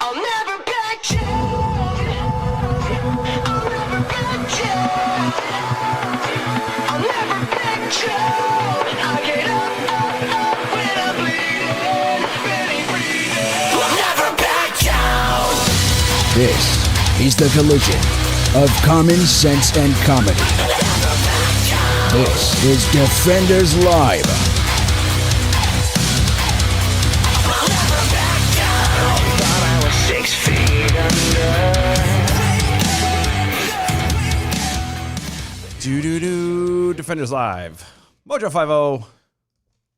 I'll never back down. I'll never back down. I'll never back down. I get up when I'm bleeding, really breathing. I'll never back down. This is the collision of common sense and comedy. This is Defenders Live. Thought I was 6 feet Do Defenders Live. Mojo 50.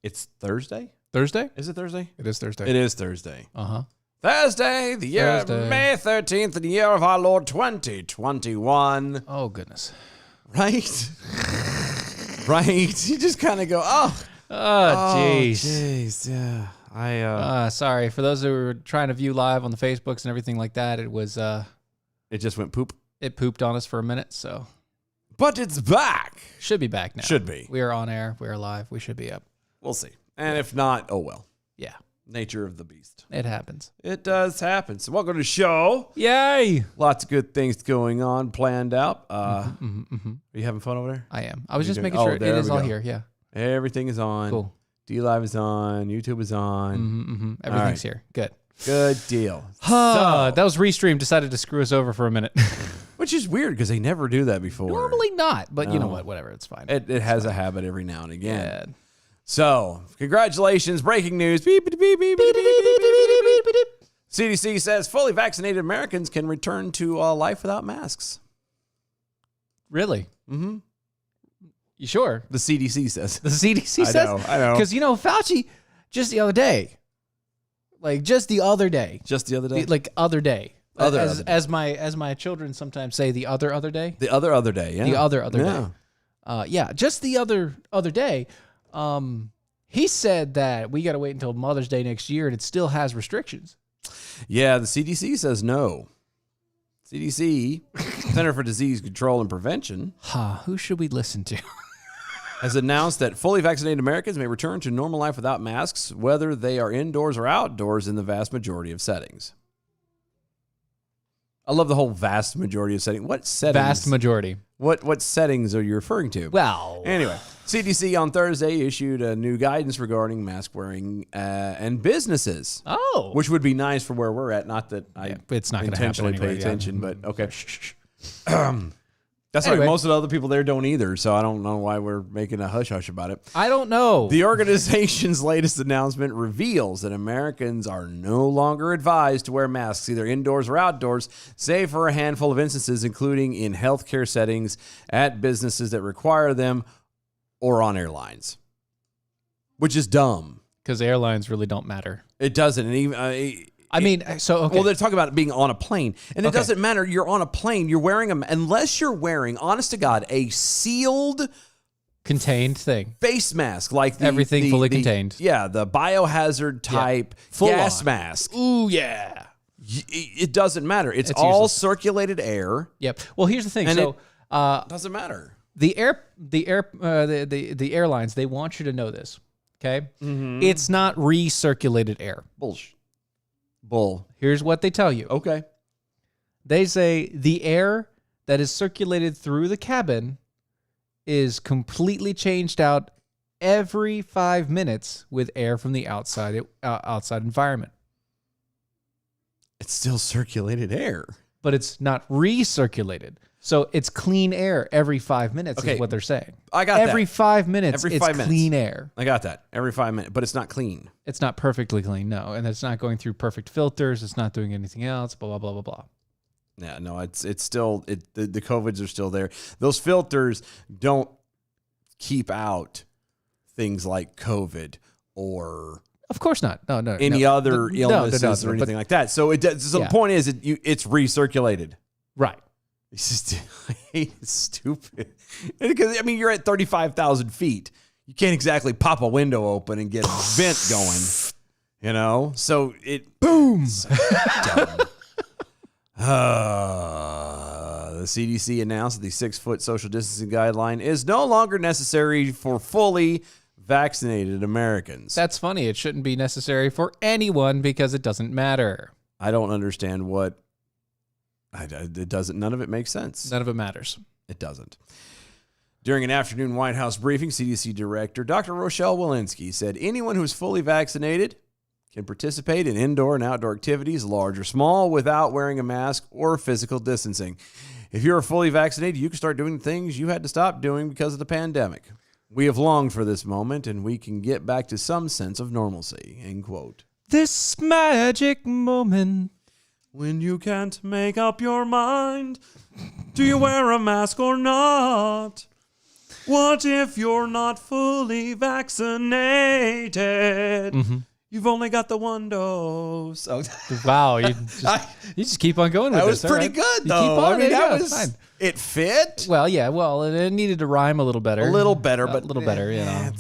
It's Thursday? Thursday? Is it Thursday? It is Thursday. It is Thursday. Uh-huh. Thursday, the year of Thursday. May 13th, the year of our Lord 2021. Oh, goodness. Right? Right? You just kind of go, oh. Oh, jeez. Jeez, yeah. Sorry. For those who were trying to view live on the Facebooks and everything like that, it was, It just went poop. it pooped on us for a minute, so But it's back. should be back now. Should be. We are on air. We are live. We should be up. We'll see. And if not, oh well. Yeah, Nature of the beast. it happens. It does happen. So welcome to the show. Yay! Lots of good things going on, planned out. Are you having fun over there? I am. I was You just doing- making oh, sure it there is we all go. here. Yeah. Everything is on. Cool. D-Live is on. YouTube is on. Everything's right. here. Good. Good deal. That was Restream decided to screw us over for a minute. Which is weird because they never do that before. Normally not, but you know No. what? Whatever. It's fine. It has a habit every now and again. Yeah. So, congratulations. Breaking news. Beep, beep, beep, beep, beep, beep, beep, beep, beep, beep. CDC says fully vaccinated Americans can return to life without masks. Really? Mm-hmm. You sure? The CDC says. The CDC I says. know, I know. Because Fauci, just the other day, just the other day, Just the other day? other day, Other as, other day. as my children sometimes say, the other day, The other day, yeah. the other Yeah. day, just the other day. He said that we got to wait until Mother's Day next year, and it still has restrictions. Yeah, the CDC says no. CDC, Center for Disease Control and Prevention, Who should we listen to? has announced that fully vaccinated Americans may return to normal life without masks, whether they are indoors or outdoors in the vast majority of settings. I love the whole vast majority of settings. What settings? Vast majority. What settings are you referring to? Well, Anyway, CDC on Thursday issued a new guidance regarding mask wearing and businesses, oh, which would be nice for where we're at. Not that I it's not gonna happen intentionally anyway, pay yeah. attention, but okay. That's Anyway. like most of the other people there don't either, so I don't know why we're making a hush-hush about it. I don't know. The organization's latest announcement reveals that Americans are no longer advised to wear masks either indoors or outdoors, save for a handful of instances, including in healthcare settings, at businesses that require them, or on airlines, which is dumb. Because airlines really don't matter. It doesn't. And even, Okay. well, they're talking about it being on a plane, and it Okay. doesn't matter. You're on a plane. You're wearing them unless you're wearing, honest to God, a sealed Contained thing. face mask, like Everything fully contained. Yeah, the biohazard type Full gas on. mask. Ooh, yeah. It doesn't matter. It's It's all useless. circulated air. Yep. Well, here's the thing. And So, Doesn't matter. the airlines, they want you to know this. Okay. It's not recirculated air. Bull. Here's what they tell you. Okay. They say the air that is circulated through the cabin is completely changed out every 5 minutes with air from the outside environment. It's still circulated air. But it's not recirculated. So it's clean air every 5 minutes Okay. is what they're saying. I got every that. 5 minutes, Every it's 5 minutes. clean air. I got that. Every 5 minutes, but it's not clean. It's not perfectly clean, no. And it's not going through perfect filters. It's not doing anything else, blah, blah, blah, blah, blah. Yeah, no, it's still the COVIDs are still there. Those filters don't keep out things like COVID or Of course not. No. any no. other No, illnesses no, or but- anything like that. So so Yeah. the point is it's recirculated. Right. It's just it's stupid. Because I mean, you're at 35,000 feet. You can't exactly pop a window open and get a vent going. You know, so it Boom. dumb. The CDC announced that the 6-foot social distancing guideline is no longer necessary for fully vaccinated Americans. That's funny. It shouldn't be necessary for anyone because it doesn't matter. I don't understand what. It doesn't. None of it makes sense. None of it matters. It doesn't. During an afternoon White House briefing, CDC Director Dr. Rochelle Walensky said anyone who is fully vaccinated can participate in indoor and outdoor activities, large or small, without wearing a mask or physical distancing. If you're fully vaccinated, you can start doing things you had to stop doing because of the pandemic. We have longed for this moment, and we can get back to some sense of normalcy, end quote. This magic moment. When you can't make up your mind, do you wear a mask or not? What if you're not fully vaccinated? You've only got the one dose. Oh, Wow, you just keep on going with that this. was pretty all right? good, You though. keep on, I mean, there you that go, was fine. it fit Well, yeah, it needed to rhyme a little better. a little better, but a little better, you know.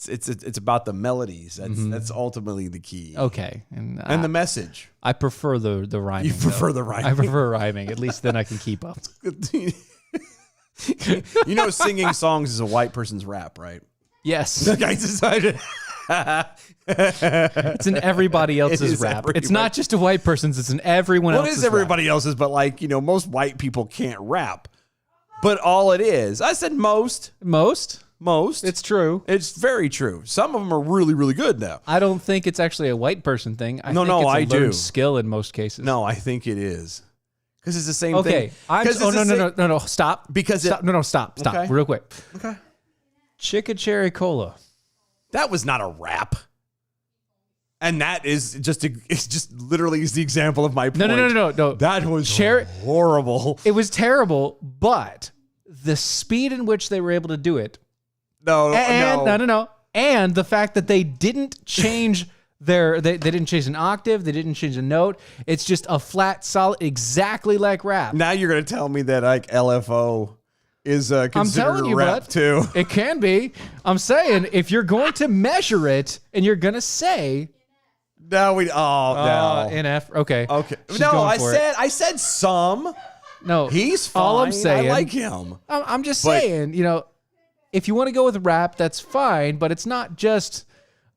It's about the melodies. That's ultimately the key. Okay, and the message. I prefer the rhyming. You prefer though. the rhyming. I prefer rhyming. At least then I can keep up. You know, singing songs is a white person's rap, right? Yes, The guy decided. it's in everybody else's is rap. everybody. It's not just a white person's. It's in everyone Well, it else's. is everybody else's, but like, you know, most white people can't rap. But all it is, I said most. Rap. Most. It's It's true. very true. Some of them are really, really good now. I don't think it's actually a white person thing. I No, think no, it's a I learned do. skill in most cases. No, I think it is. Because it's the same Okay. thing. I'm. 'Cause it's Oh the no, same- no! Stop. Because stop. No, stop. Stop. Okay. Real quick. Okay. Chicka cherry cola. That was not a rap. And that is it's just literally is the example of my point. No. That was Cherry- horrible. It was terrible, but the speed in which they were able to do it, No. and the fact that they didn't change they didn't change an octave, they didn't change a note. It's just a flat, solid, exactly like rap. Now you're going to tell me that like LFO is considered telling you, a rap bud. too. It can be. I'm saying if you're going to measure it and you're gonna say No, we. Oh no. NF, okay, Okay. She's No, going I for it. said some. No, He's fine. All I'm saying, I like him. I'm just But- saying, you know, if you want to go with rap, that's fine, but it's not just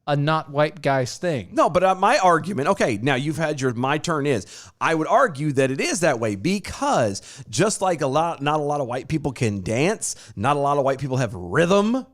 a not white guy's thing. No, but my argument, okay, now you've had my turn is, I would argue that it is that way because just like not a lot of white people can dance, not a lot of white people have rhythm.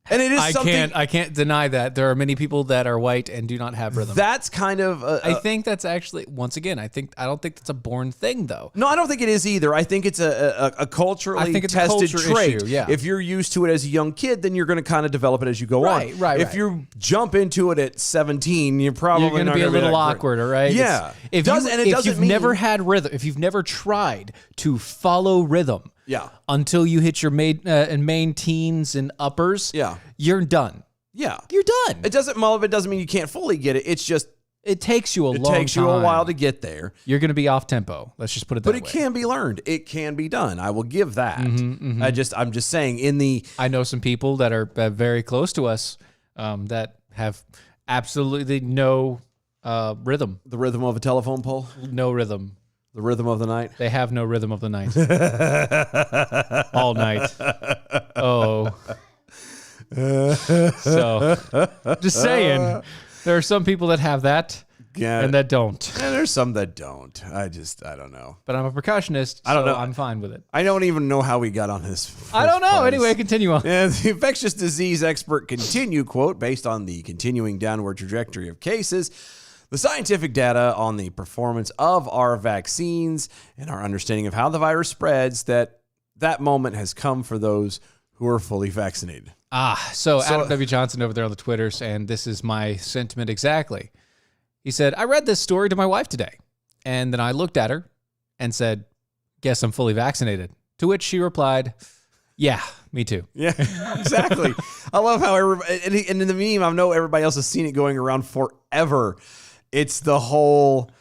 And it is something I can't deny that there are many people that are white and do not have rhythm. that's kind of I think that's actually, once again, I don't think that's a born thing though. no, I don't think it is either. I think it's a culturally I think it's a tested culture trait. issue, yeah. If you're used to it as a young kid, then you're going to kind of develop it as you go Right, on. right, If right. you jump into it at 17, you're probably You're going to not be a gonna little that great. awkward, all right? Yeah. If Doesn't you've mean- never had rhythm, if you've never tried to follow rhythm, Yeah. until you hit your main teens and uppers, Yeah. you're done. Yeah. You're done. It doesn't mean you can't fully get it. It's just It takes you a it long takes you a time. while to get there. You're going to be off tempo. Let's just put it that But way. it can be learned. It can be done. I will give that. Mm-hmm, I'm just saying in the I know some people that are very close to us that have absolutely no rhythm. the rhythm of a telephone pole, No rhythm. the rhythm of the night. They have no rhythm of the night. All night. Oh. So, just saying, there are some people that have that Yeah. and that don't. And there's some that don't. I don't know. But I'm a percussionist, I don't so know. I'm fine with it. I don't even know how we got on this. I don't know. first place. Anyway, continue on. And the infectious disease expert continue, quote, based on the continuing downward trajectory of cases, the scientific data on the performance of our vaccines and our understanding of how the virus spreads, that moment has come for those who are fully vaccinated. So Adam W. Johnson over there on the Twitters, and this is my sentiment exactly. He said, I read this story to my wife today, and then I looked at her and said, guess I'm fully vaccinated. To which she replied, yeah, me too. Yeah, exactly. I love how everybody, and in the meme, I know everybody else has seen it going around forever. It's the whole,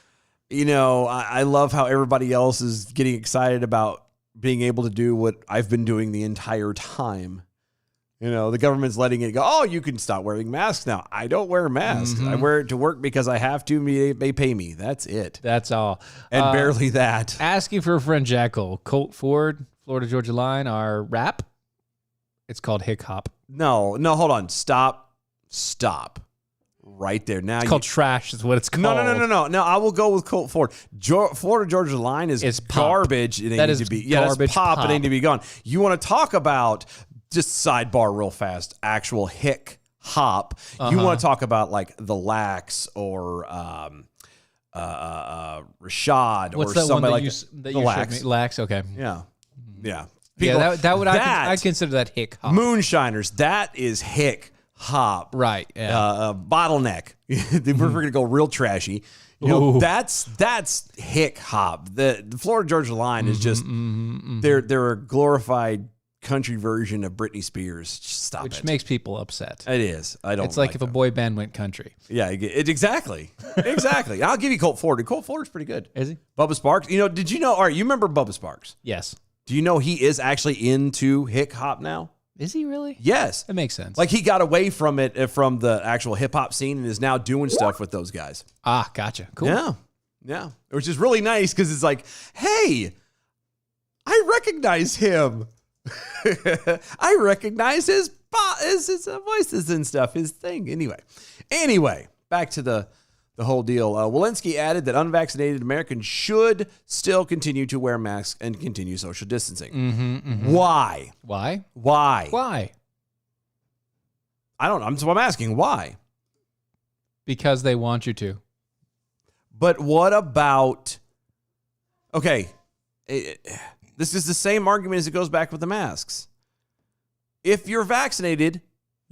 I love how everybody else is getting excited about being able to do what I've been doing the entire time. The government's letting it go. Oh, you can stop wearing masks now. I don't wear masks. I wear it to work because I have to. They pay me. That's it. That's all. And barely that. Asking for a friend Jackal. Colt Ford, Florida Georgia Line, our rap. It's called Hick Hop. No, hold on. Stop. right there. Now It's called trash is what it's called. No, I will go with Colt Ford. Florida Georgia line is It's pop. garbage. It That needs is to be. Yeah, that's garbage pop. It pop. needs to be gone. You want to talk about, just sidebar real fast, actual hick hop. You want to talk about like the Lax or Rashad What's or that one somebody that like you that. that The you Lax. showed me? Lax, okay. Yeah. Yeah, People- that would that- I consider that hick hop. Moonshiners, that is hick hop. Right, yeah. Bottleneck. We're going to go real trashy. You know, Ooh. that's hick hop. The Florida Georgia line is just they're a glorified country version of Britney Spears. Just stop Which it. makes people upset. It is. I don't. It's like if a them. boy band went country. Yeah, exactly. I'll give you Colt Ford. Colt Ford's pretty good. Is he? Bubba Sparks. Did you know? All right, you remember Bubba Sparks? Yes. Do you know he is actually into hick hop now? Is he really? Yes. That makes sense. Like he got away from it, from the actual hip hop scene, and is now doing stuff with those guys. Gotcha. Cool. Yeah. Which is really nice because it's like, hey, I recognize him. I recognize his voices and stuff, his thing. Anyway, back to the whole deal. Walensky added that unvaccinated Americans should still continue to wear masks and continue social distancing. Why? Why? Why? I don't know. So I'm asking why. Because they want you to. But what about, okay, this is the same argument as it goes back with the masks. If you're vaccinated,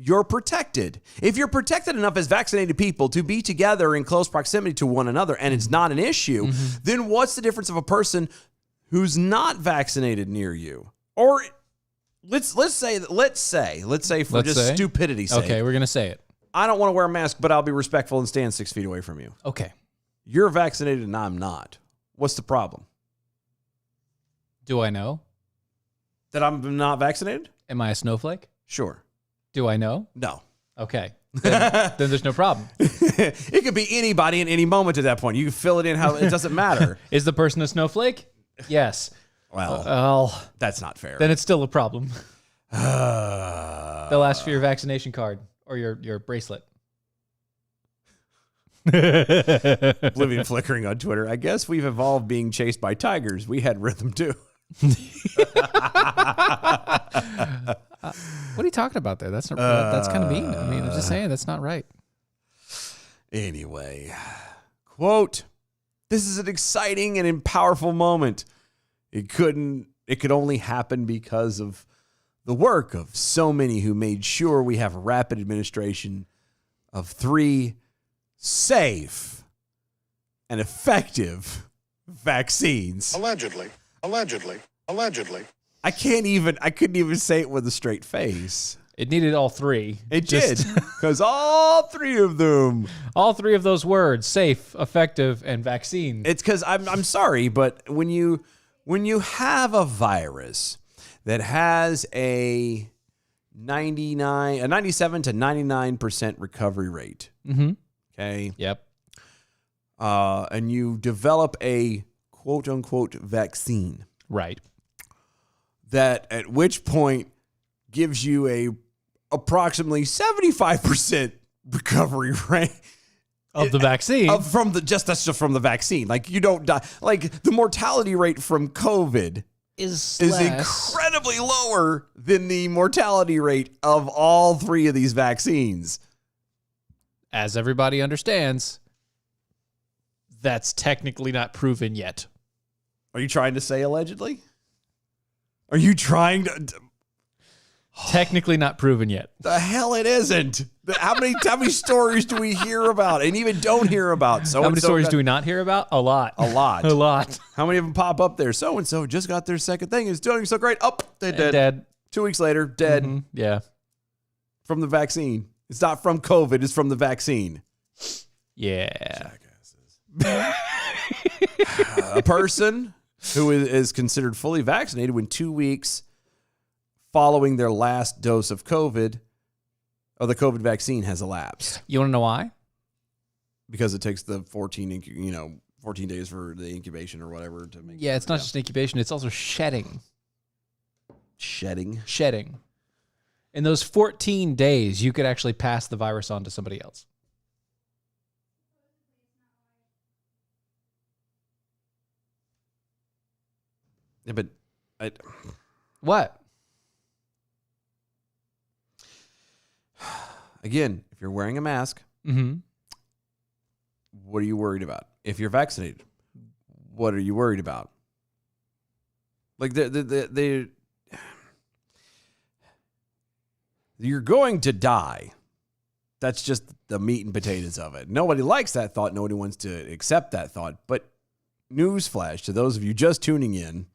you're protected. If you're protected enough as vaccinated people to be together in close proximity to one another and it's not an issue, then what's the difference of a person who's not vaccinated near you? Or let's say for stupidity's sake. Okay, we're going to say it. I don't want to wear a mask, but I'll be respectful and stand 6 feet away from you. Okay. You're vaccinated and I'm not. What's the problem? Do I know? That I'm not vaccinated? Am I a snowflake? Sure. Do I know? No. Okay. Then there's no problem. It could be anybody in any moment at that point. You can fill it in how it doesn't matter. Is the person a snowflake? Yes. Well, that's not fair. Then it's still a problem. They'll ask for your vaccination card or your bracelet. Oblivion flickering on Twitter. I guess we've evolved being chased by tigers. We had rhythm too. What are you talking about there? That's not. That's kind of mean. I mean, I'm just saying that's not right. Anyway, quote, "This is an exciting and powerful moment. It could only happen because of the work of so many who made sure we have rapid administration of 3 safe and effective vaccines." Allegedly. I couldn't even say it with a straight face. It needed all 3. It did, because all 3 of them. All 3 of those words: safe, effective, and vaccine. It's because I'm sorry, but when you have a virus that has a 97 to 99% recovery rate, okay, Yep. and you develop a quote unquote vaccine, Right. that at which point gives you a approximately 75% recovery rate Of the vaccine. that's just from the vaccine. Like you don't die. Like the mortality rate from COVID is is less. incredibly lower than the mortality rate of all 3 of these vaccines. As everybody understands, that's technically not proven yet. Are you trying to say allegedly? Are you trying to? Technically not proven yet. The hell it isn't. How many stories do we hear about and even don't hear about? How many stories do we not hear about? A lot. A lot. A lot. How many of them pop up there? So and so just got their second thing. It's doing so great. Oh, they dead. Dead. 2 weeks later, dead Yeah. from the vaccine. It's not from COVID. It's from the vaccine. Yeah. A person who is considered fully vaccinated when 2 weeks following their last dose of COVID or the COVID vaccine has elapsed, You want to know why? because it takes the 14 days for the incubation or whatever to make. Yeah, it's not just incubation. It's also shedding. shedding. In those 14 days, you could actually pass the virus on to somebody else. Yeah, but What? again, if you're wearing a mask, Mm-hmm. what are you worried about? If you're vaccinated, what are you worried about? Like you're going to die. That's just the meat and potatoes of it. Nobody likes that thought. Nobody wants to accept that thought. But newsflash to those of you just tuning in.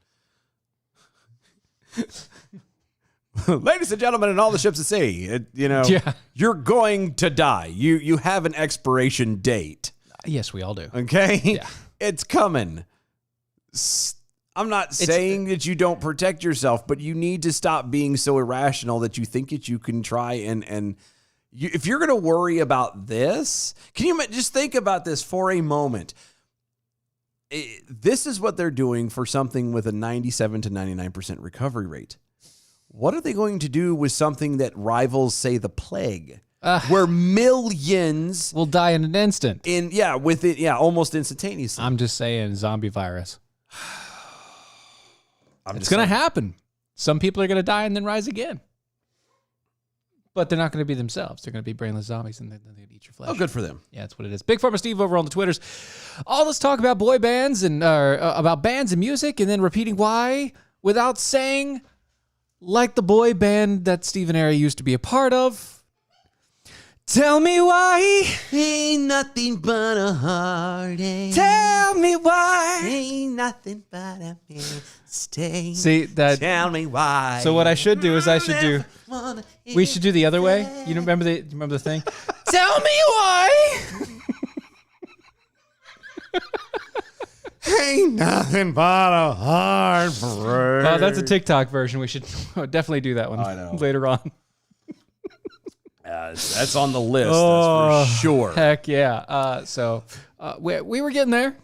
Ladies and gentlemen, and all the ships at sea, Yeah. you're going to die. You have an expiration date. Yes, we all do. Okay? Yeah. It's coming. I'm not saying that you don't protect yourself, but you need to stop being so irrational that you think that you can try and if you're going to worry about this, can you just think about this for a moment? This is what they're doing for something with a 97 to 99% recovery rate. What are they going to do with something that rivals, say, the plague, where millions We'll die in an instant. almost instantaneously? I'm just saying, zombie virus. I'm It's just going to saying. happen. Some people are going to die and then rise again. But they're not going to be themselves. They're going to be brainless zombies, and they're going to eat your flesh. Oh, good for them. Yeah, that's what it is. Big Pharma Steve over on the Twitters. All this talk about boy bands and about bands and music, and then repeating why without saying, like the boy band that Stephen Airy used to be a part of. Tell me why. Ain't nothing but a heartache. Tell me why. Ain't nothing but a mistake. See that? Tell me why. So what I should do is we should do the other way. You remember the thing? Tell me why. Ain't nothing but a heartbreak. That's a TikTok version. We should definitely do that one I know. later on. That's on the list. Oh, That's for sure. Heck yeah. We were getting there.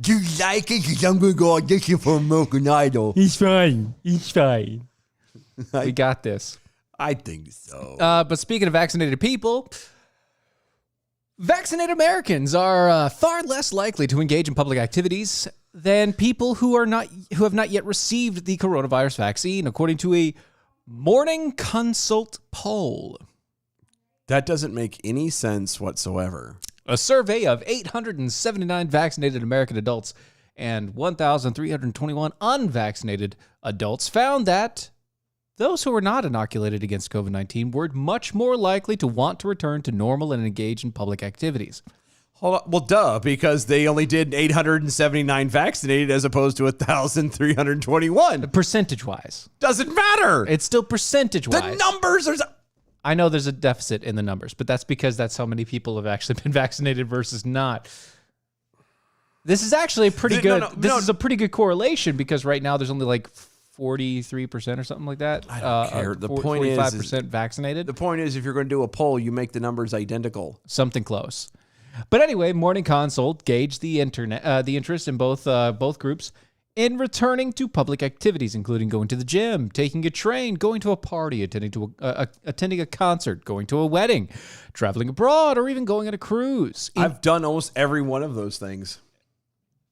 Do you like it? Because I'm going to go audition for American Idol. He's fine. We got this. I think so. But speaking of vaccinated people, vaccinated Americans are far less likely to engage in public activities than people who have not yet received the coronavirus vaccine, according to a Morning Consult poll. That doesn't make any sense whatsoever. A survey of 879 vaccinated American adults and 1,321 unvaccinated adults found that those who were not inoculated against COVID-19 were much more likely to want to return to normal and engage in public activities. Hold on. Well, duh, because they only did 879 vaccinated as opposed to 1,321. Percentage-wise. Doesn't matter. It's still percentage-wise. The numbers are... I know there's a deficit in the numbers, but that's because that's how many people have actually been vaccinated versus not. This is actually a pretty good. This is a pretty good correlation because right now there's only like 43% or something like that. I don't care. The point is 45% vaccinated. The point is, if you're going to do a poll, you make the numbers identical. Something close. But anyway, Morning Consult gauged the interest in both groups in returning to public activities, including going to the gym, taking a train, going to a party, attending a concert, going to a wedding, traveling abroad, or even going on a cruise. I've done almost every one of those things.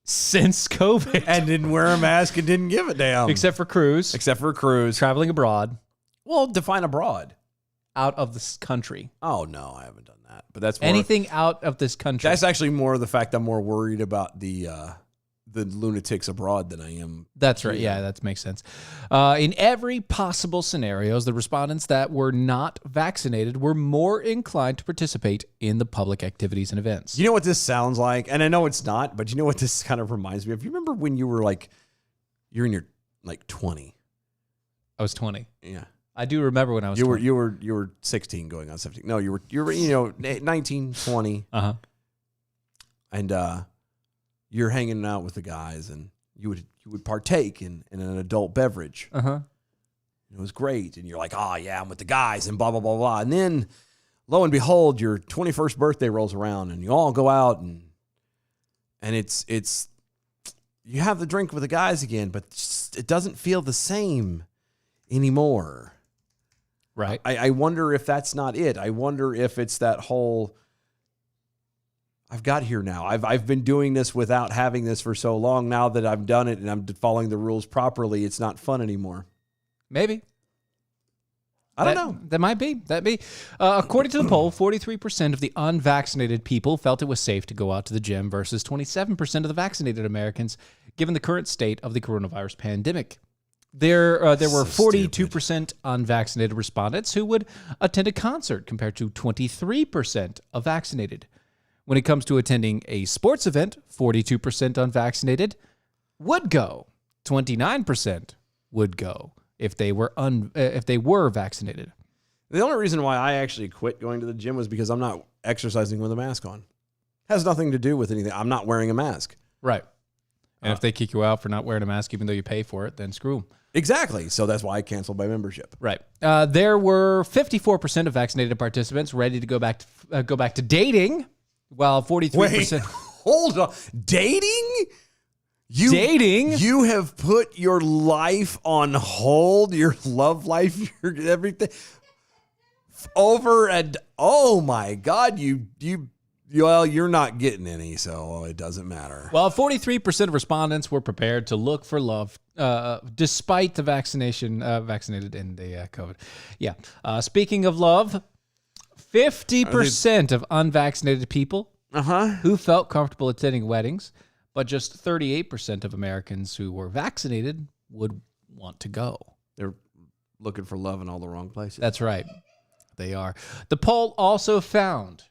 Since COVID. And didn't wear a mask and didn't give a damn. Except for cruise. Except for a cruise. Traveling abroad. Well, define abroad. Out of this country. Oh, no, I haven't done that. But that's more, anything out of this country. That's actually more the fact I'm more worried about the lunatics abroad than I am. That's right. Yeah, that makes sense. In every possible scenarios, the respondents that were not vaccinated were more inclined to participate in the public activities and events. You know what this sounds like? And I know it's not, but you know what this kind of reminds me of? You remember when you were you're in your 20? I was 20. Yeah. I do remember when I was 20. You were 16 going on 17. No, you were 19, 20. Uh-huh. And you're hanging out with the guys, and you would partake in an adult beverage. Uh-huh. It was great, and you're like, oh yeah, I'm with the guys, and blah blah blah blah. And then, lo and behold, your 21st birthday rolls around, and you all go out, and it's you have the drink with the guys again, but it doesn't feel the same anymore. Right. I wonder if that's not it. I wonder if it's that whole. I've got here now. I've been doing this without having this for so long. Now that I've done it and I'm following the rules properly, it's not fun anymore. Maybe. I don't know. That might be. According to the poll, 43% of the unvaccinated people felt it was safe to go out to the gym versus 27% of the vaccinated Americans, given the current state of the coronavirus pandemic. There were 42% unvaccinated respondents who would attend a concert compared to 23% of vaccinated. When it comes to attending a sports event, 42% unvaccinated would go. 29% would go if they were vaccinated. The only reason why I actually quit going to the gym was because I'm not exercising with a mask on. Has nothing to do with anything. I'm not wearing a mask. Right. And if they kick you out for not wearing a mask, even though you pay for it, then screw them. Exactly. So that's why I canceled my membership. Right. There were 54% of vaccinated participants ready to go back to dating, while 43%. Wait, hold on. Dating? Dating? You have put your life on hold, your love life, your everything over, and oh my God, well, you're not getting any, so it doesn't matter. Well, 43% of respondents were prepared to look for love, despite the vaccinated in the COVID. Yeah. Speaking of love, 50% of unvaccinated people who felt comfortable attending weddings, but just 38% of Americans who were vaccinated would want to go. They're looking for love in all the wrong places. That's right. They are. The poll also found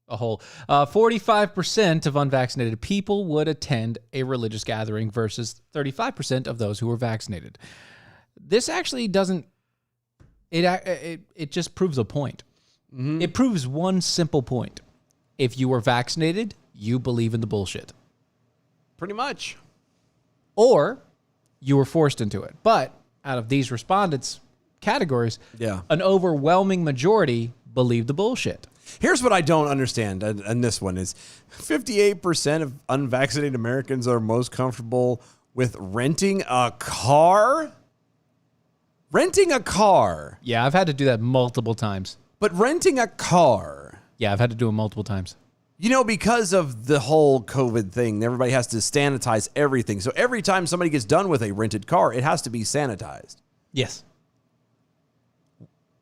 a whole 45% of unvaccinated people would attend a religious gathering versus 35% of those who were vaccinated. This actually doesn't, it just proves a point. Mm-hmm. It proves one simple point. If you were vaccinated, you believe in the bullshit. Pretty much. Or you were forced into it. But out of these respondents' categories, an overwhelming majority believe the bullshit. Here's what I don't understand, and this one is 58% of unvaccinated Americans are most comfortable with renting a car? Renting a car. Yeah, I've had to do that multiple times. But renting a car. Yeah, I've had to do it multiple times. You know, because of the whole COVID thing, everybody has to sanitize everything. So every time somebody gets done with a rented car, it has to be sanitized. Yes.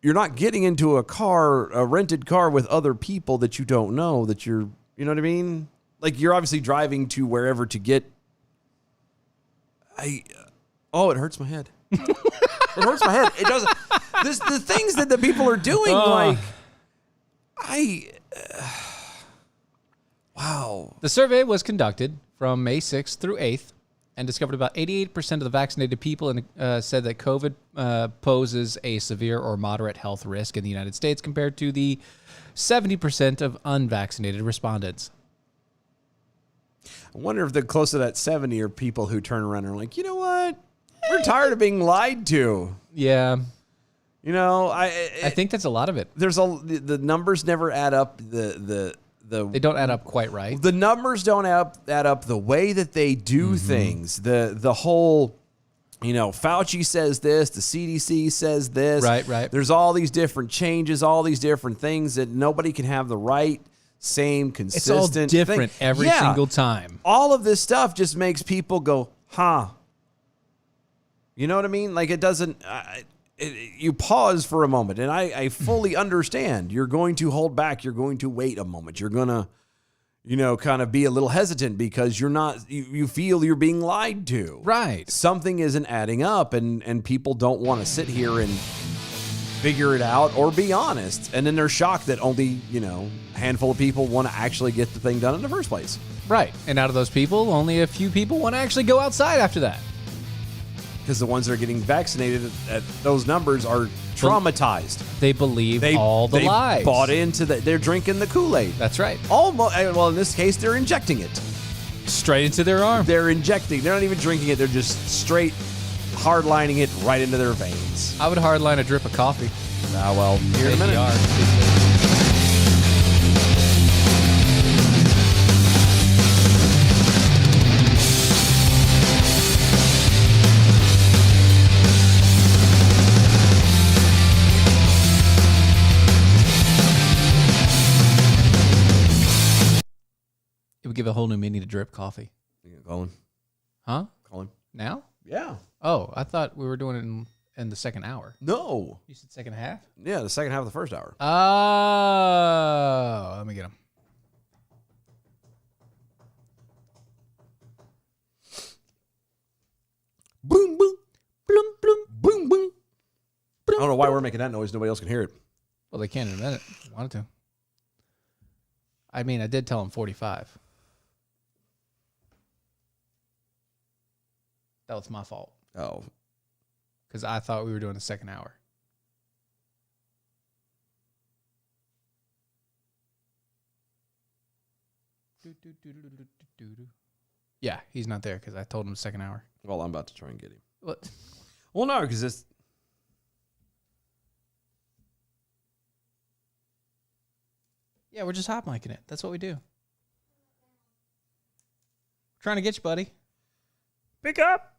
You're not getting into a rented car with other people that you don't know, you know what I mean? Like, you're obviously driving to wherever to get, it hurts my head. It hurts my head. It doesn't, the things that the people are doing, wow. The survey was conducted from May 6th through 8th and discovered about 88% of the vaccinated people said that COVID poses a severe or moderate health risk in the United States compared to the 70% of unvaccinated respondents. I wonder if the close to that 70 are people who turn around and are like, you know what? We're tired of being lied to. Yeah. You know, I think that's a lot of it. The numbers never add up. They don't add up quite right. The numbers don't add up the way that they do things. The whole, Fauci says this, the CDC says this. Right. There's all these different changes, all these different things that nobody can have the right, same, consistent It's all different thing. every single time. All of this stuff just makes people go, huh. You know what I mean? Like, it doesn't... you pause for a moment, and I fully understand. You're going to hold back. You're going to wait a moment. You're going to, kind of be a little hesitant because you feel you're being lied to. Right. Something isn't adding up, and people don't want to sit here and figure it out or be honest. And then they're shocked that only, a handful of people want to actually get the thing done in the first place. Right. And out of those people, only a few people want to actually go outside after that. Because the ones that are getting vaccinated at those numbers are traumatized. They believe all the lies. Bought into that. They're drinking the Kool-Aid. That's right. Almost. Well, in this case, they're injecting it. Straight into their arm. They're injecting. They're not even drinking it. They're just straight hardlining it right into their veins. I would hardline a drip of coffee. Well, here in a minute. give a whole new meaning to drip coffee. You gonna call him? Huh? Call him? Now? Yeah. Oh, I thought we were doing it in the second hour. No. You said second half? Yeah, the second half of the first hour. Oh, let me get him. Boom, boom, bloom, bloom, boom, boom. I don't know why we're making that noise. Nobody else can hear it. Well, they can in a minute. If they wanted to. I mean, I did tell him 45. That was my fault Oh. because I thought we were doing the second hour. Yeah, he's not there because I told him second hour. Well, I'm about to try and get him. What? Well, no, because it's. Yeah, we're just hot micing it. That's what we do. Trying to get you, buddy. Pick up.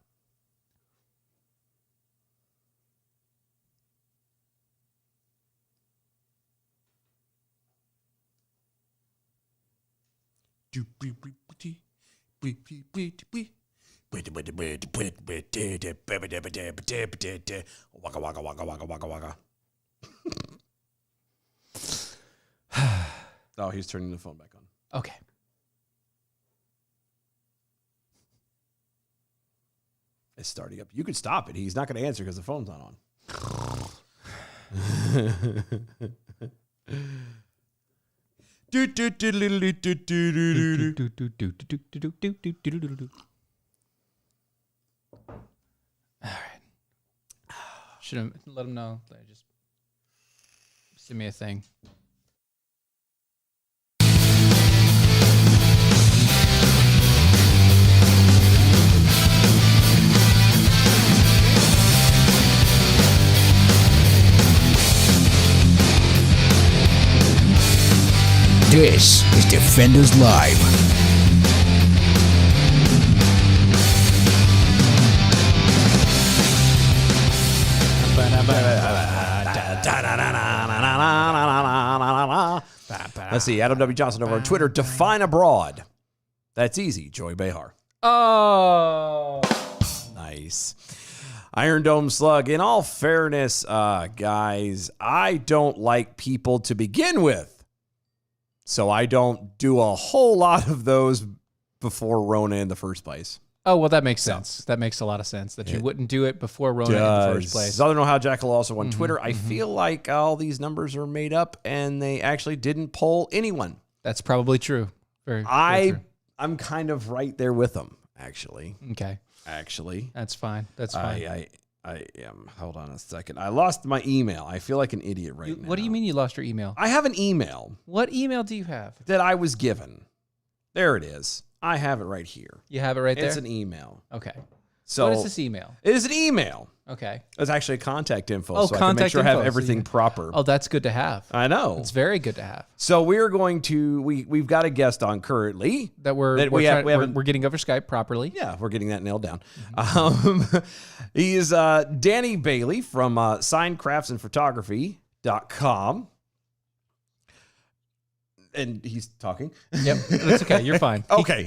Waka waka waka waka waka waka. Oh, he's turning the phone back on. Okay. It's starting up. You could stop it. He's not going to answer because the phone's not on. All right. Should have let him know. Just send me a thing. This is Defenders Live. Let's see. Adam W. Johnson over on Twitter. Define abroad. That's easy. Joy Behar. Oh. Nice. Iron Dome Slug. In all fairness, guys, I don't like people to begin with. So I don't do a whole lot of those before Rona in the first place. Oh, well, that makes sense. That makes a lot of sense that you wouldn't do it before Rona in the first place. Southern Ohio Jackal also on Twitter. I feel like all these numbers are made up and they actually didn't poll anyone. That's probably true. Very true. I'm kind of right there with them, actually. Okay. Actually. That's fine. That's fine. I am. Hold on a second. I lost my email. I feel like an idiot now. What do you mean you lost your email? I have an email What email do you have? that I was given. There it is. I have it right here. You have it right there? It's an email. Okay. So What is this email? It is an email. Okay. It's actually contact info, Oh, so I can make contact sure I have info, so everything you- proper. Oh, that's good to have. I know. It's very good to have. So we're going to we've got a guest on currently. That we're getting over Skype properly. Yeah, we're getting that nailed down. He is Danny Bailey from signedcraftsandphotography.com. And he's talking. Yep. That's okay. You're fine. Okay,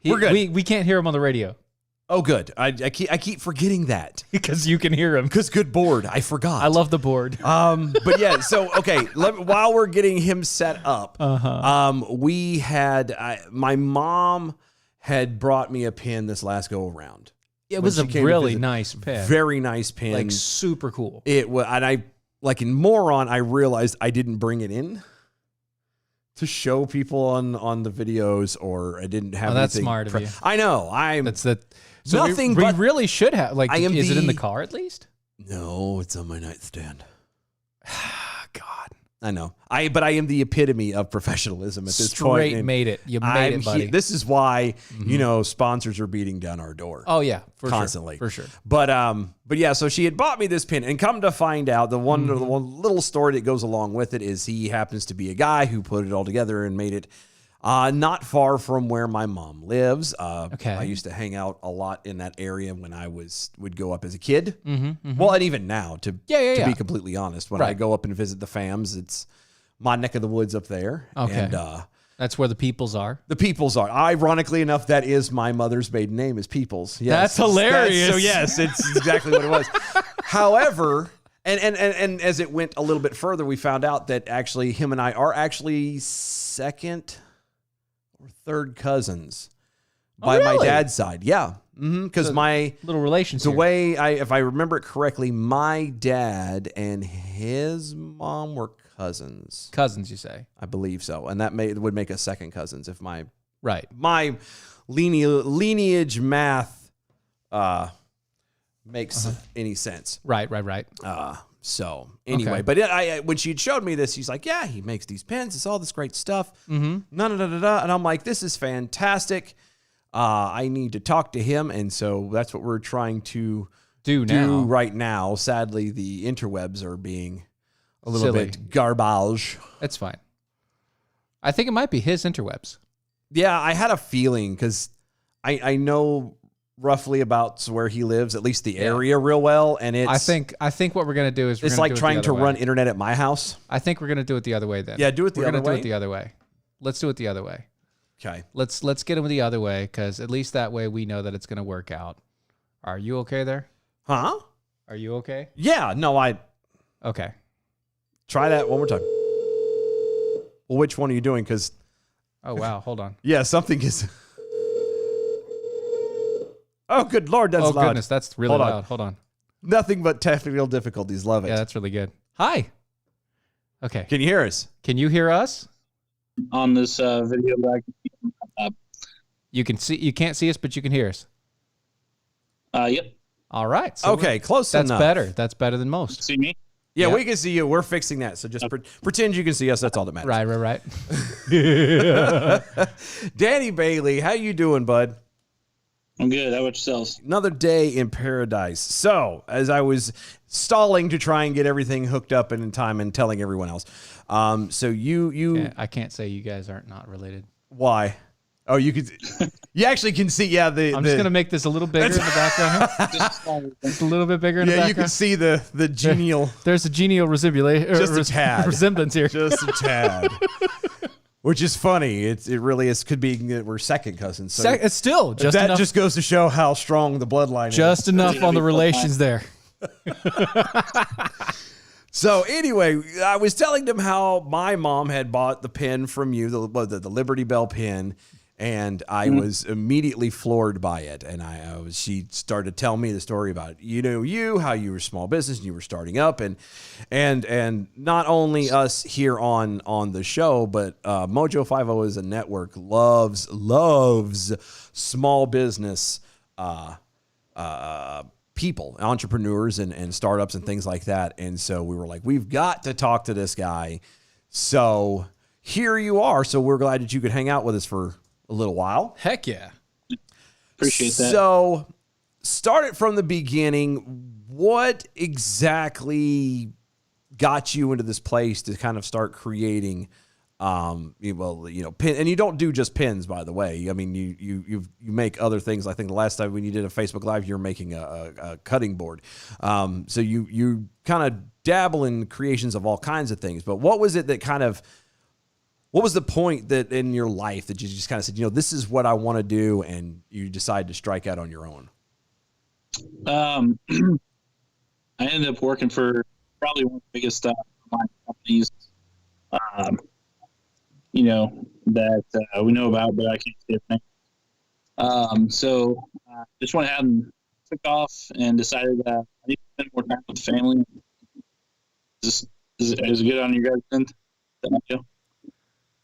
we're good. We can't hear him on the radio. Oh, good. I keep forgetting that. Because you can hear him. Because good board. I forgot. I love the board. But yeah, so okay. While we're getting him set up, we had my mom had brought me a pin this last go around. It was a really nice pin. Very nice pin. Like super cool. It was, and I like in moron. I realized I didn't bring it in to show people on the videos, or I didn't have. That's anything smart of you. I know. That's that. So nothing. We but really should have. Like, I am is it in the- the car at least? No, it's on my nightstand. God. I know. But I am the epitome of professionalism at this point. Straight and made it. You made I'm it, buddy. this is why sponsors are beating down our door. Oh yeah, for Constantly. sure. For sure. But yeah, so she had bought me this pin, and come to find out, the one little story that goes along with it is he happens to be a guy who put it all together and made it not far from where my mom lives. Okay. I used to hang out a lot in that area when I would go up as a kid. Well, and even now, to be completely honest, when I Right. go up and visit the fams, it's my neck of the woods up there. Okay. And That's where the peoples are. The Peoples are. Ironically enough, that is my mother's maiden name is Peoples. Yes. That's hilarious. So yes, it's exactly what it was. However, and as it went a little bit further, we found out that actually him and I are actually second or third cousins by my really? dad's side. Yeah. Because my Little relations. the here. way if I remember it correctly, my dad and his mom were cousins. Cousins, you say? I believe so, and that would make us second cousins if my Right. lineage math makes any sense. Right. So anyway, Okay. but when she showed me this, she's like, "Yeah, he makes these pins. It's all this great stuff." And I'm like, "This is fantastic. I need to talk to him," and so that's what we're trying to Do now. right now. Sadly, the interwebs are being a little Silly. bit garbage. That's fine. I think it might be his interwebs. Yeah, I had a feeling because I know roughly about where he lives, at least the area real well, and it's I think what we're gonna do is it's like trying to run internet at my house. I think we're gonna do it the other way then. Yeah, do it the we're other gonna do way? it the other way. Let's do it the other way. Okay. Let's get him the other way because at least that way we know that it's gonna work out. Are you okay there? Huh? Are you okay? Yeah. No, I Okay. try that one more time. Well, which one are you doing? Because Oh wow, hold on. yeah, something is. Oh, good Lord, that's Oh loud. goodness, that's really Hold on. loud. Hold on. Nothing but technical difficulties. Love it. Yeah, that's really good. Hi. Okay. Can you hear us? Can you hear us? On this video that I can see. You can see. You can't see us, but you can hear us. Yep. All right. So Okay, close That's enough. better. That's better than most. See me? Yeah, Yeah. we can see you. We're fixing that. So just pretend you can see us. That's all that matters. Right. Danny Bailey, how you doing, bud? I'm good. How about yourselves? Another day in paradise. So, as I was stalling to try and get everything hooked up and in time and telling everyone else, so you Yeah, I can't say you guys aren't not related. why? Oh, you could, you actually can see. Yeah, I'm just gonna make this a little bigger in the background. Here. Just a little bit bigger in the Yeah, background. you can see the genial, There's a genial Just a tad. resemblance here. just a tad, which is funny. It really is. Could be that we're second cousins. So It's still just that enough. just goes to show how strong the bloodline is. Just enough on the relations there. So anyway, I was telling them how my mom had bought the pin from you, the Liberty Bell pin, and I was immediately floored by it. And she started telling me the story about how you were a small business and you were starting up, and not only us here on the show, but Mojo 50 as a network loves small business people, entrepreneurs and startups and things like that. And so we were like, we've got to talk to this guy. So here you are. So we're glad that you could hang out with us for a little while. Heck yeah. Appreciate that. So start it from the beginning. What exactly got you into this place to kind of start creating pin, and you don't do just pins, by the way. I mean, you make other things. I think the last time when you did a Facebook Live, you were making a cutting board. So you kind of dabble in creations of all kinds of things. But what was it that what was the point that in your life that you just kind of said, this is what I want to do, and you decided to strike out on your own? I ended up working for probably one of the biggest online companies, that we know about, but I can't say their name. So just went ahead and took off and decided I need to spend more time with the family. Is it good on your guys' end?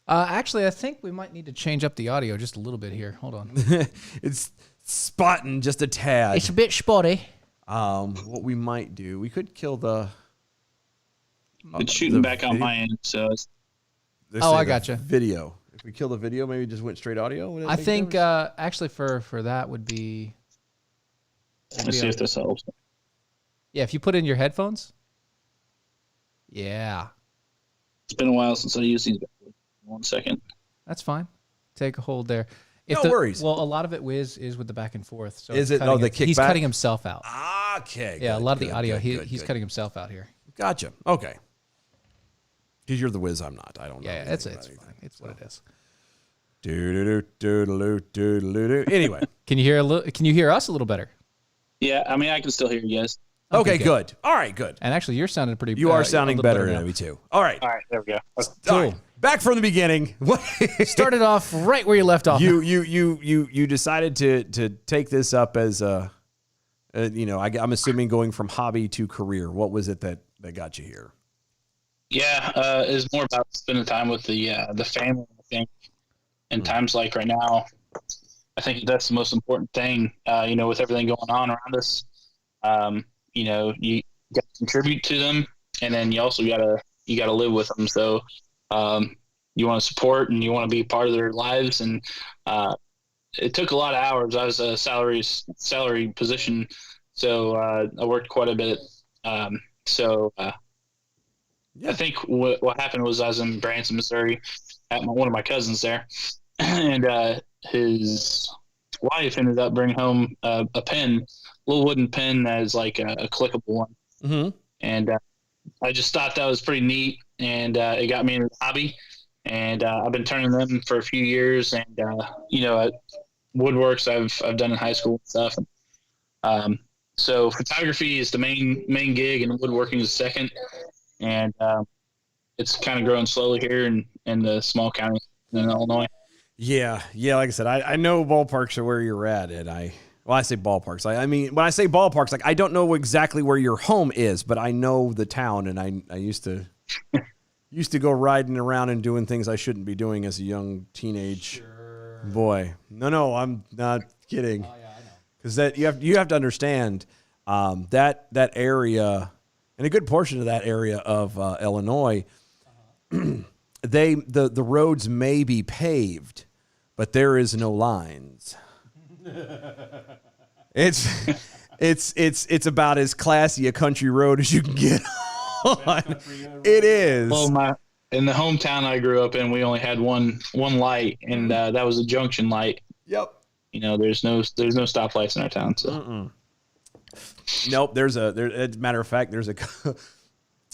Actually, I think we might need to change up the audio just a little bit here. Hold on. It's spotting just a tad. It's a bit spotty. What we might do, we could kill the. It's shooting back on video. my end, so it's, I the gotcha. Video. If we kill the video, maybe just went straight audio. Would that I make a think difference? actually for that would be. let's see if this helps. Yeah, if you put in your headphones. Yeah, It's been a while since I used these. 1 second. that's fine. Take a hold there. No worries. Well, a lot of it is with the back and forth. So Is it's it? cutting The kickback? He's cutting himself out. Okay. Yeah, a good, lot of the good, audio. good, He's good. cutting himself out here. Gotcha. Okay. Because you're the whiz, I'm not. I don't know. Yeah, anything it's about fine. anything. It's what it is. Anyway, Can you hear a little? Can you hear us a little better? Yeah, I mean, I can still hear you guys. okay, good. good. All right, good. And actually, you're sounding pretty. You are a sounding little better now. than me too. All right. All right, there we go. All right. Back from the beginning. Started off right where you left off. You decided to take this up as I'm assuming going from hobby to career. What was it that got you here? Yeah, it's more about spending time with the family. I think in times like right now, I think that's the most important thing. With everything going on around us, you got to contribute to them, and then you also gotta live with them. So you want to support and you want to be part of their lives. And it took a lot of hours. I was a salary position, so I worked quite a bit. I think what happened was I was in Branson, Missouri, at one of my cousins there, and his wife ended up bringing home a pen, a little wooden pen that is like a clickable one. Mm-hmm. And I just thought that was pretty neat, and it got me into the hobby. And I've been turning them for a few years, and at woodworks I've done in high school and stuff. So photography is the main gig, and woodworking is the second. And it's kind of growing slowly here in the small county in Illinois. Yeah. Like I said, I know ballparks are where you're at, and I say ballparks. I mean, when I say ballparks, like I don't know exactly where your home is, but I know the town, and I used to go riding around and doing things I shouldn't be doing as a young teenage boy. No, I'm not kidding. Oh yeah, I know. Because that you have to understand that area, and a good portion of that area of Illinois, the roads may be paved, but there is no lines. It's about as classy a country road as you can get on. It is. Well, in the hometown I grew up in, we only had one light, and that was a junction light. Yep. There's no stoplights in our town. So. Nope. As a matter of fact,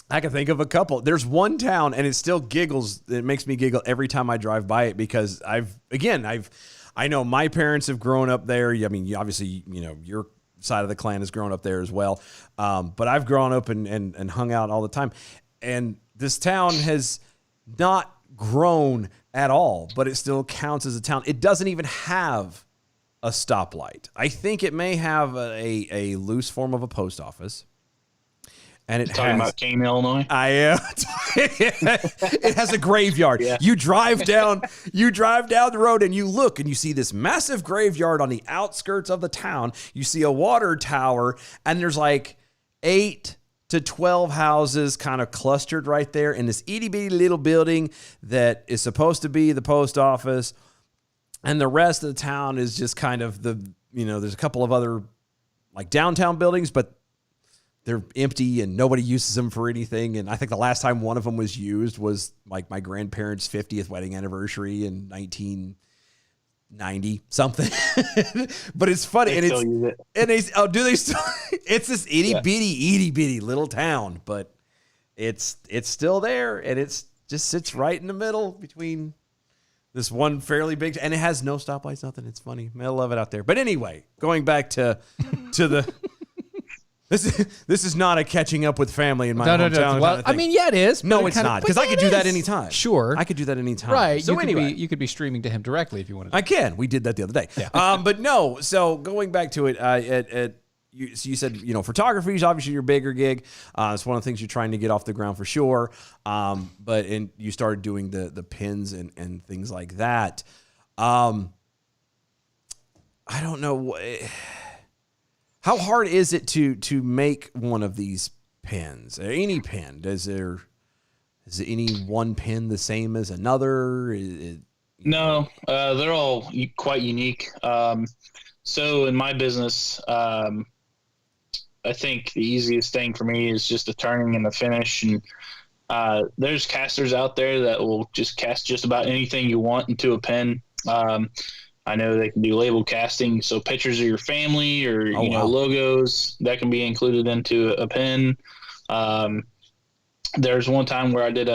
I can think of a couple. There's one town, and it still giggles. It makes me giggle every time I drive by it, because I know my parents have grown up there. I mean, obviously, your side of the clan has grown up there as well. But I've grown up and hung out all the time. And this town has not grown at all, but it still counts as a town. It doesn't even have a stoplight. I think it may have a loose form of a post office. And Talking about Kane, Illinois. I am. It has a graveyard. Yeah. You drive down the road and you look and you see this massive graveyard on the outskirts of the town. You see a water tower, and there's like 8 to 12 houses kind of clustered right there in this itty bitty little building that is supposed to be the post office. And the rest of the town is just kind of there's a couple of other like downtown buildings, but they're empty and nobody uses them for anything. And I think the last time one of them was used was like my grandparents' 50th wedding anniversary in 1990 something. But it's funny. Do they still? It's this itty bitty little town, but it's still there, and it's just sits right in the middle between this one fairly big, and it has no stoplights, nothing. It's funny. I love it out there. But anyway, going back to the. This is not a catching up with family in my hometown. No. Well, kind of thing. I mean, yeah, it is. No, it's not, because I could do that anytime. Sure, I could do that anytime. Right. So anyway, you could be streaming to him directly if you wanted to. I can. We did that the other day. Yeah. But no. So going back to it, you said photography is obviously your bigger gig. It's one of the things you're trying to get off the ground for sure. But you started doing the pins and things like that. I don't know. How hard is it to make one of these pins? Any pin? Is any one pin the same as another? No, they're all quite unique. So in my business, I think the easiest thing for me is just the turning and the finish. And there's casters out there that will just cast just about anything you want into a pin. I know they can do label casting, so pictures of your family or logos that can be included into a pin. There's one time where I did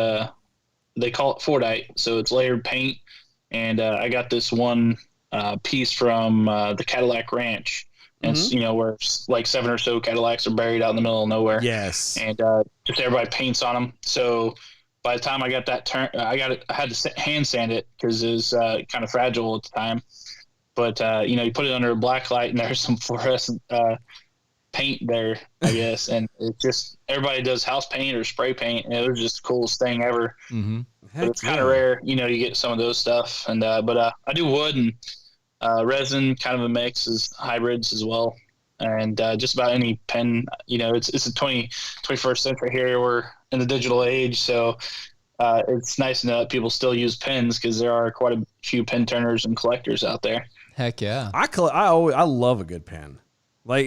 they call it Fordite, so it's layered paint, and I got this one piece from the Cadillac Ranch. And it's, where like 7 or so Cadillacs are buried out in the middle of nowhere. Yes. And just everybody paints on them. So by the time I got that I had to hand sand it because it was kind of fragile at the time. But you put it under a black light, and there's some fluorescent paint there, I guess. And it's just everybody does house paint or spray paint. And it was just the coolest thing ever. Mm-hmm. But it's kind of rare, you get some of those stuff. And but I do wood and resin, kind of a mix, is hybrids as well. And just about any pen, it's the 21st century here. We're in the digital age, so it's nice to know that people still use pens because there are quite a few pen turners and collectors out there. Heck yeah. I love a good pen. Like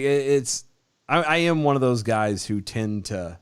I am one of those guys who tend to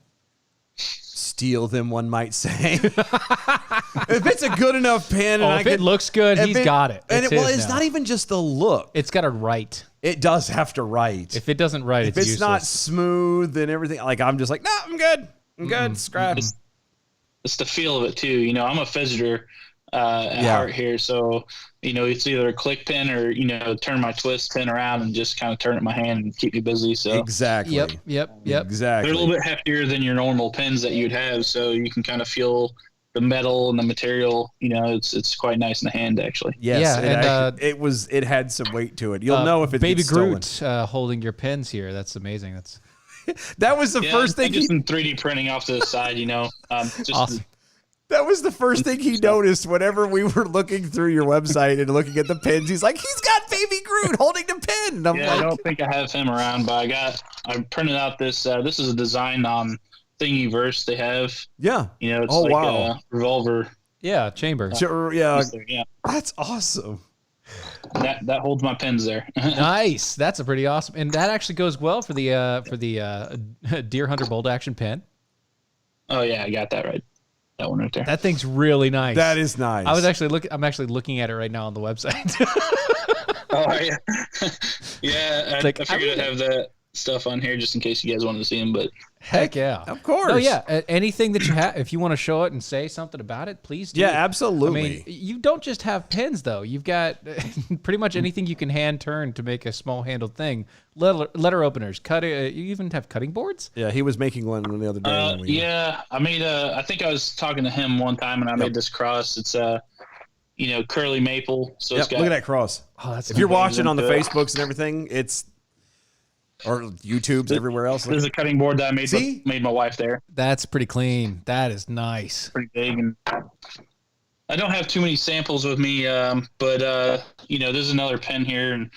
steal them, one might say. If it's a good enough pen, and if it looks good, he's got it. And It's it's not even just the look. It's got to write. It does have to write. If it doesn't write, if it's useless. not smooth and everything, like I'm just like, no, I'm good. Scrap. It's the feel of it too. I'm a fidgeter at heart here, so it's either a click pen or turn my twist pen around and just kind of turn it in my hand and keep me busy. So exactly. Yep. Exactly. They're a little bit heftier than your normal pens that you'd have, so you can kind of feel the metal and the material. It's quite nice in the hand, actually. Yes, Yeah, and it had some weight to it. You'll know if it's Baby stolen. Groot holding your pens here. That's amazing. That was the first thing. Just in 3D printing off to the side, just awesome. That was the first thing he noticed whenever we were looking through your website and looking at the pens. He's like, he's got Baby Groot holding the pen. And I'm Yeah, like, I don't think I have him around, but I printed out this. This is a design on Thingiverse they have. yeah. It's Oh, like wow. a revolver. Yeah, chamber. Sure, yeah. piece there, yeah. That's awesome. That holds my pens there. Nice. That's a pretty awesome. And that actually goes well for the Deer Hunter Bolt Action pen. Oh yeah, I got that right. That one right there. That thing's really nice. That is nice. I'm actually looking at it right now on the website. Oh yeah, yeah. I like, figured I'd have that stuff on here just in case you guys wanted to see them. But Heck yeah. Of course. Oh yeah. Anything that you have, if you want to show it and say something about it, please do. Yeah, absolutely. I mean, you don't just have pens though. You've got pretty much anything you can hand turn to make a small handled thing. Letter openers, you even have cutting boards. Yeah, he was making one the other day. yeah, I made I think I was talking to him one time and I made this cross. It's curly maple. So Yep, it's got look at that cross. Oh, that's If you're amazing. watching on the Facebooks and everything, or YouTube's everywhere else. There's a cutting board that I made. See? Made my wife there. That's pretty clean. That is nice. Pretty big, and I don't have too many samples with me. But there's another pen here, and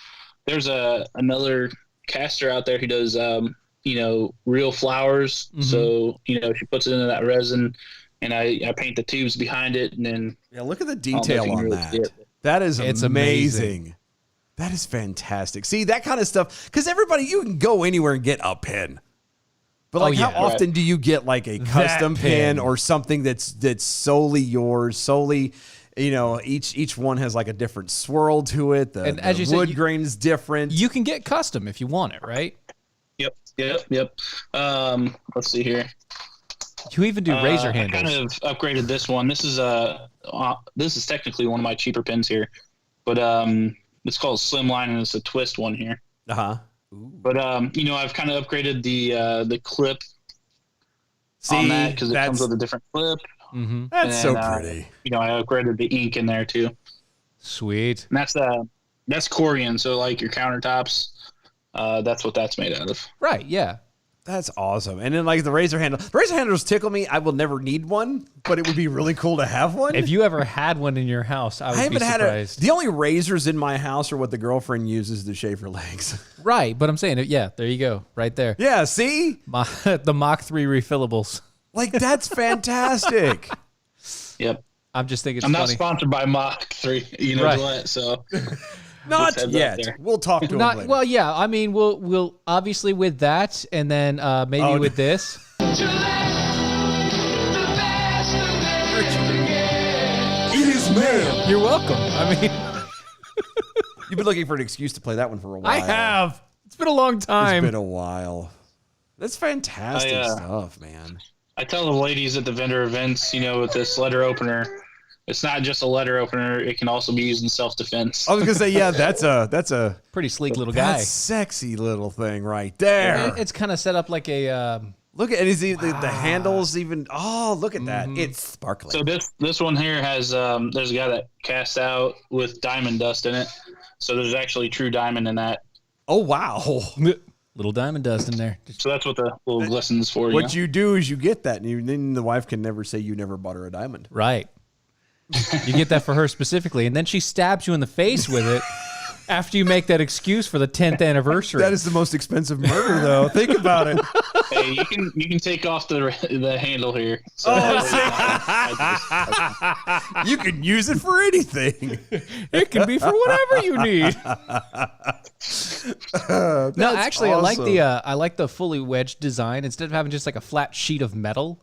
there's another caster out there who does real flowers. Mm-hmm. So she puts it into that resin, and I paint the tubes behind it, and then Yeah, look at the I don't know if detail you can on really that. see it. That is It's amazing. That is fantastic. See, that kind of stuff, because everybody, you can go anywhere and get a pen. But like, Oh, how yeah. often do you get like a custom pen pen. or something that's solely yours, solely, each one has like a different swirl to it. And The as you said, wood grain is different. You can get custom if you want it, right? Yep. Let's see here. You even do razor I handles. kind of upgraded this one. This is technically one of my cheaper pens here, but it's called Slimline and it's a twist one here. Uh-huh. But I've kind of upgraded the clip See, on that because it that's, comes with a different clip. Mm-hmm. that's so And, pretty. I upgraded the ink in there too. Sweet. And that's Corian, so like your countertops, that's what that's made out of. Right. Yeah. That's awesome. And then like the razor handles tickle me. I will never need one, but it would be really cool to have one. If you ever had one in your house, I would I haven't be had surprised. the only razors in my house are what the girlfriend uses to shave her legs. Right, but I'm saying, yeah, there you go, right there. Yeah, see? The Mach 3 refillables. Like that's fantastic. Yep. I'm just thinking it's I'm not funny. sponsored by Mach 3, Right. Gillette, so Not Just heads up yet. there. We'll talk to him later. Well, yeah. I mean, we'll obviously with that, and then maybe Oh, with this. It is man. You're welcome. I mean, You've been looking for an excuse to play that one for a while. I have. It's been a long It's time. been a while. That's fantastic I, stuff, man. I tell the ladies at the vendor events, with this letter opener, It's not just a letter opener. It can also be used in self-defense. I was gonna say, yeah, that's a Pretty sleek little guy. that's sexy little thing right there. It's kind of set up like a. Look at it. Is the handles even? Oh, look at that! It's sparkling. So this one here has there's a guy that cast out with diamond dust in it. So there's actually true diamond in that. Oh wow! Little diamond dust in there. So that's what the little glistens for. What you do is you get that, and then the wife can never say you never bought her a diamond. Right. You get that for her specifically, and then she stabs you in the face with it after you make that excuse for the 10th anniversary. That is the most expensive murder, though. Think about it. Hey, you can take off the handle here. So You can use it for anything. It can be for whatever you need. No, actually, awesome. I like the fully wedged design. Instead of having just like a flat sheet of metal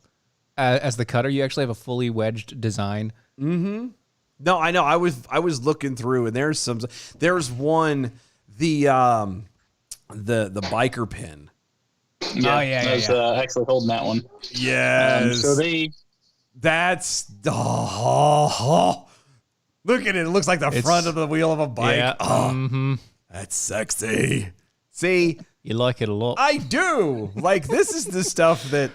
as the cutter, you actually have a fully wedged design. No, I know. I was looking through, and there's one the biker pin. I was actually holding that one. Yes. So that's look at it. It looks like the front of the wheel of a bike. Yeah. Oh, that's sexy. See, You like it a lot. I do. Like this is the stuff that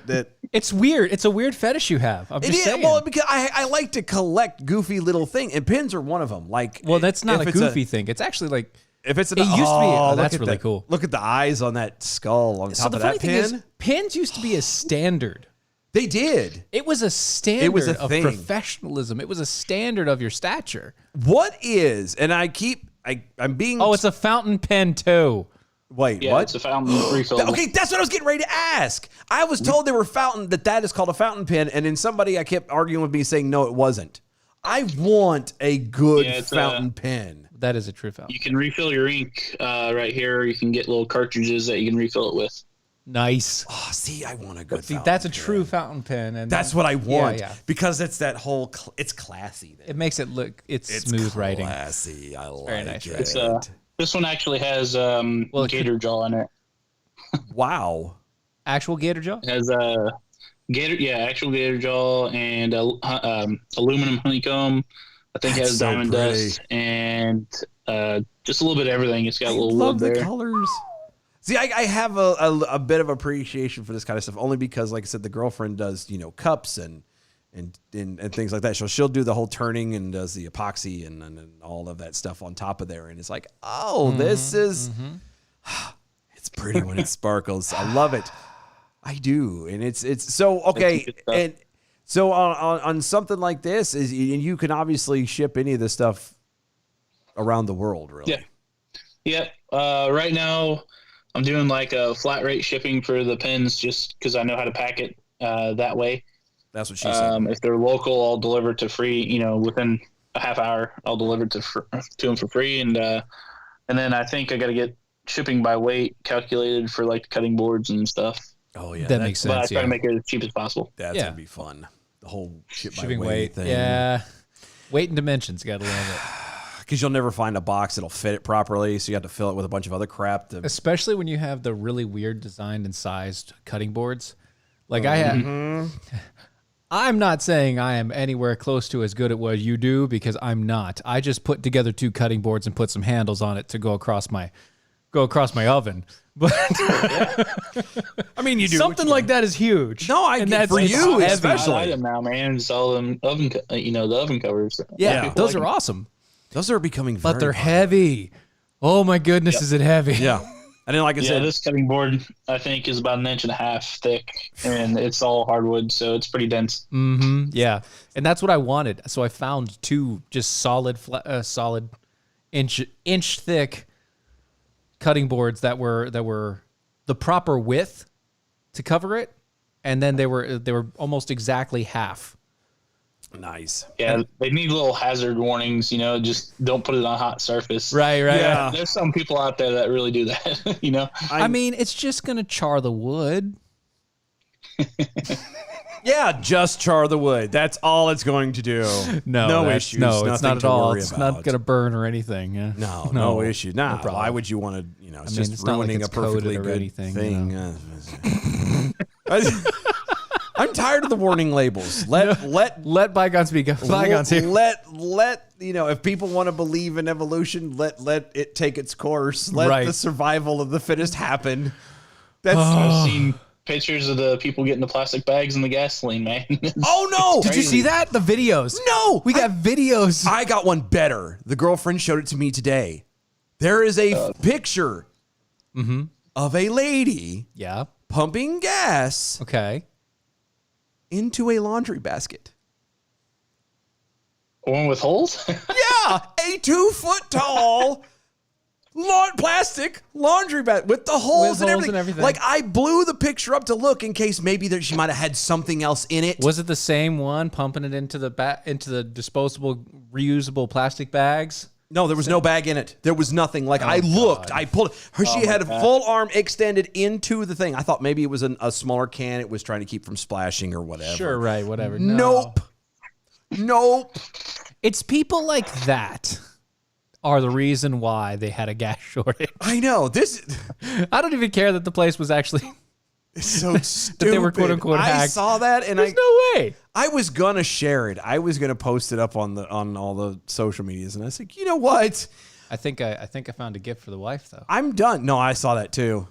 It's weird. It's a weird fetish you have. I'm it just is. saying. Well, because I like to collect goofy little things, and pins are one of them. Like, Well, that's not if a it's goofy thing. It's actually like If it's an, It used to be- oh, look that's at really that. cool. Look at the eyes on that skull on so top the of funny that thing pin. is, pins used to be a standard. They did. It was a standard a of thing. professionalism. It was a standard of your stature. What is? And I'm being. Oh, it's a fountain pen too. wait. Yeah, What? it's a fountain refill. Okay, that's what I was getting ready to ask. I was told they were that is called a fountain pen, and then somebody I kept arguing with me saying no, it wasn't. I want a good Yeah, it's fountain pen. That is a true fountain. You can refill your ink right here. You can get little cartridges that you can refill it with. Nice. Oh, see, I want a good. See, fountain that's a pen. true fountain pen, and That's what I want Yeah. because it's that whole. It's classy. Then. It makes it look. It's smooth writing. Classy. I like Very nice it. writing. It's this one actually has Well, it gator jaw in it. Wow. Actual gator jaw. It has actual gator jaw and aluminum honeycomb. I think it That's has so diamond pretty. dust and just a little bit of everything. It's got a little Love wood the there. colors. See, I have a bit of appreciation for this kind of stuff only because, like I said, the girlfriend does cups and things like that. She'll do the whole turning and does the epoxy and all of that stuff on top of there, and it's like, oh, this is it's pretty when it sparkles. I love it. I do, and it's so okay. Good stuff. And so on something like this and you can obviously ship any of this stuff around the world, really. Yeah. Right now, I'm doing like a flat rate shipping for the pins just because I know how to pack it that way. That's what she said. If they're local, I'll deliver it to free. Within a half hour, I'll deliver it to them for free, and then I think I got to get shipping by weight calculated for like the cutting boards and stuff. Oh yeah, That makes But I sense. try to Yeah. make it as cheap as possible. That's Yeah. gonna be fun. The whole ship by Shipping weight weight. thing. Yeah. Weight and dimensions. Got to love it. Because you'll never find a box that'll fit it properly, so you have to fill it with a bunch of other crap. Especially when you have the really weird designed and sized cutting boards. Like I have. I'm not saying I am anywhere close to as good at what you do because I'm not. I just put together 2 cutting boards and put some handles on it to go across my oven. But I mean, you do something like that is huge. No, I And get for it's you heavy. especially. Item now, man. It's all them oven, the oven covers. Yeah, People those like are them. awesome. Those are becoming, But very they're popular. heavy. Oh my goodness, is it heavy? Yeah, and then like I Yeah, said, this cutting board I think is about 1.5 inches thick, and it's all hardwood, so it's pretty dense. Mm-hmm. Yeah, and that's what I wanted. So I found 2 just solid inch thick cutting boards that were the proper width to cover it, and then they were almost exactly half. nice. Yeah, they need little hazard warnings. Just don't put it on a hot surface. Right. Yeah. There's some people out there that really do that. I mean, it's just gonna char the wood. Yeah, just char the wood. That's all it's going to do. no issues. No, it's nothing not at to all. worry It's about. not gonna burn or anything. Yeah. No issue. Nah, problem. why would you want to? It's mean, just it's not like ruining it's a perfectly coated or good anything, thing. I'm tired of the warning labels. Let bygones be bygones here. let if people want to believe in evolution, let it take its course. Let Right. the survival of the fittest happen. That's I've seen pictures of the people getting the plastic bags in the gassine, man. oh no! Did you see that? The videos. No, We got videos. I got one better. The girlfriend showed it to me today. There is a picture of a lady Yeah. pumping gas Okay. into a laundry basket. One with holes? Yeah, a 2-foot tall plastic laundry basket with the holes, With and, holes everything. and everything. Like I blew the picture up to look in case maybe she might have had something else in it. Was it the same one pumping it into the disposable, reusable plastic bags? No, there was no bag in it. There was nothing. Like I looked, I pulled her. She had a full arm extended into the thing. I thought maybe it was a smaller can. It was trying to keep from splashing or whatever. Sure, right, whatever. No. Nope. It's people like that are the reason why they had a gas shortage. I know this. I don't even care that the place was actually. It's so stupid. they were quote unquote I hacked. saw that and There's no way. I was gonna share it. I was gonna post it up on all the social medias, and I was like, you know what? I think I found a gift for the wife though. I'm done. No, I saw that too.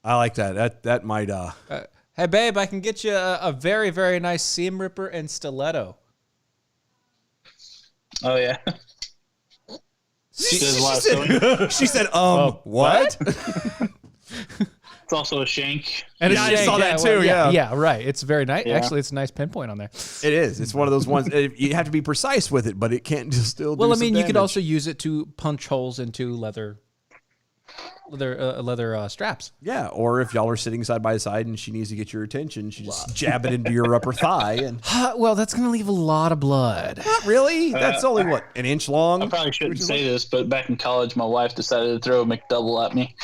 I like that. That might. Hey babe, I can get you a very very nice seam ripper and stiletto. Oh, yeah. She, Does a lot of she sewing. said, she said, what? It's also a shank. And Yeah, I saw that too, yeah. yeah, right. It's very nice. Yeah. Actually, it's a nice pinpoint on there. It is. It's one of those ones. You have to be precise with it, but it can't just still. Well, do I mean, some you could damage. also use it to punch holes into leather straps. Yeah, or if y'all are sitting side by side and she needs to get your attention, she just jab it into your upper thigh, and Well, that's going to leave a lot of blood. not really. That's only what, an inch long. I probably shouldn't say this, but back in college, my wife decided to throw a McDouble at me.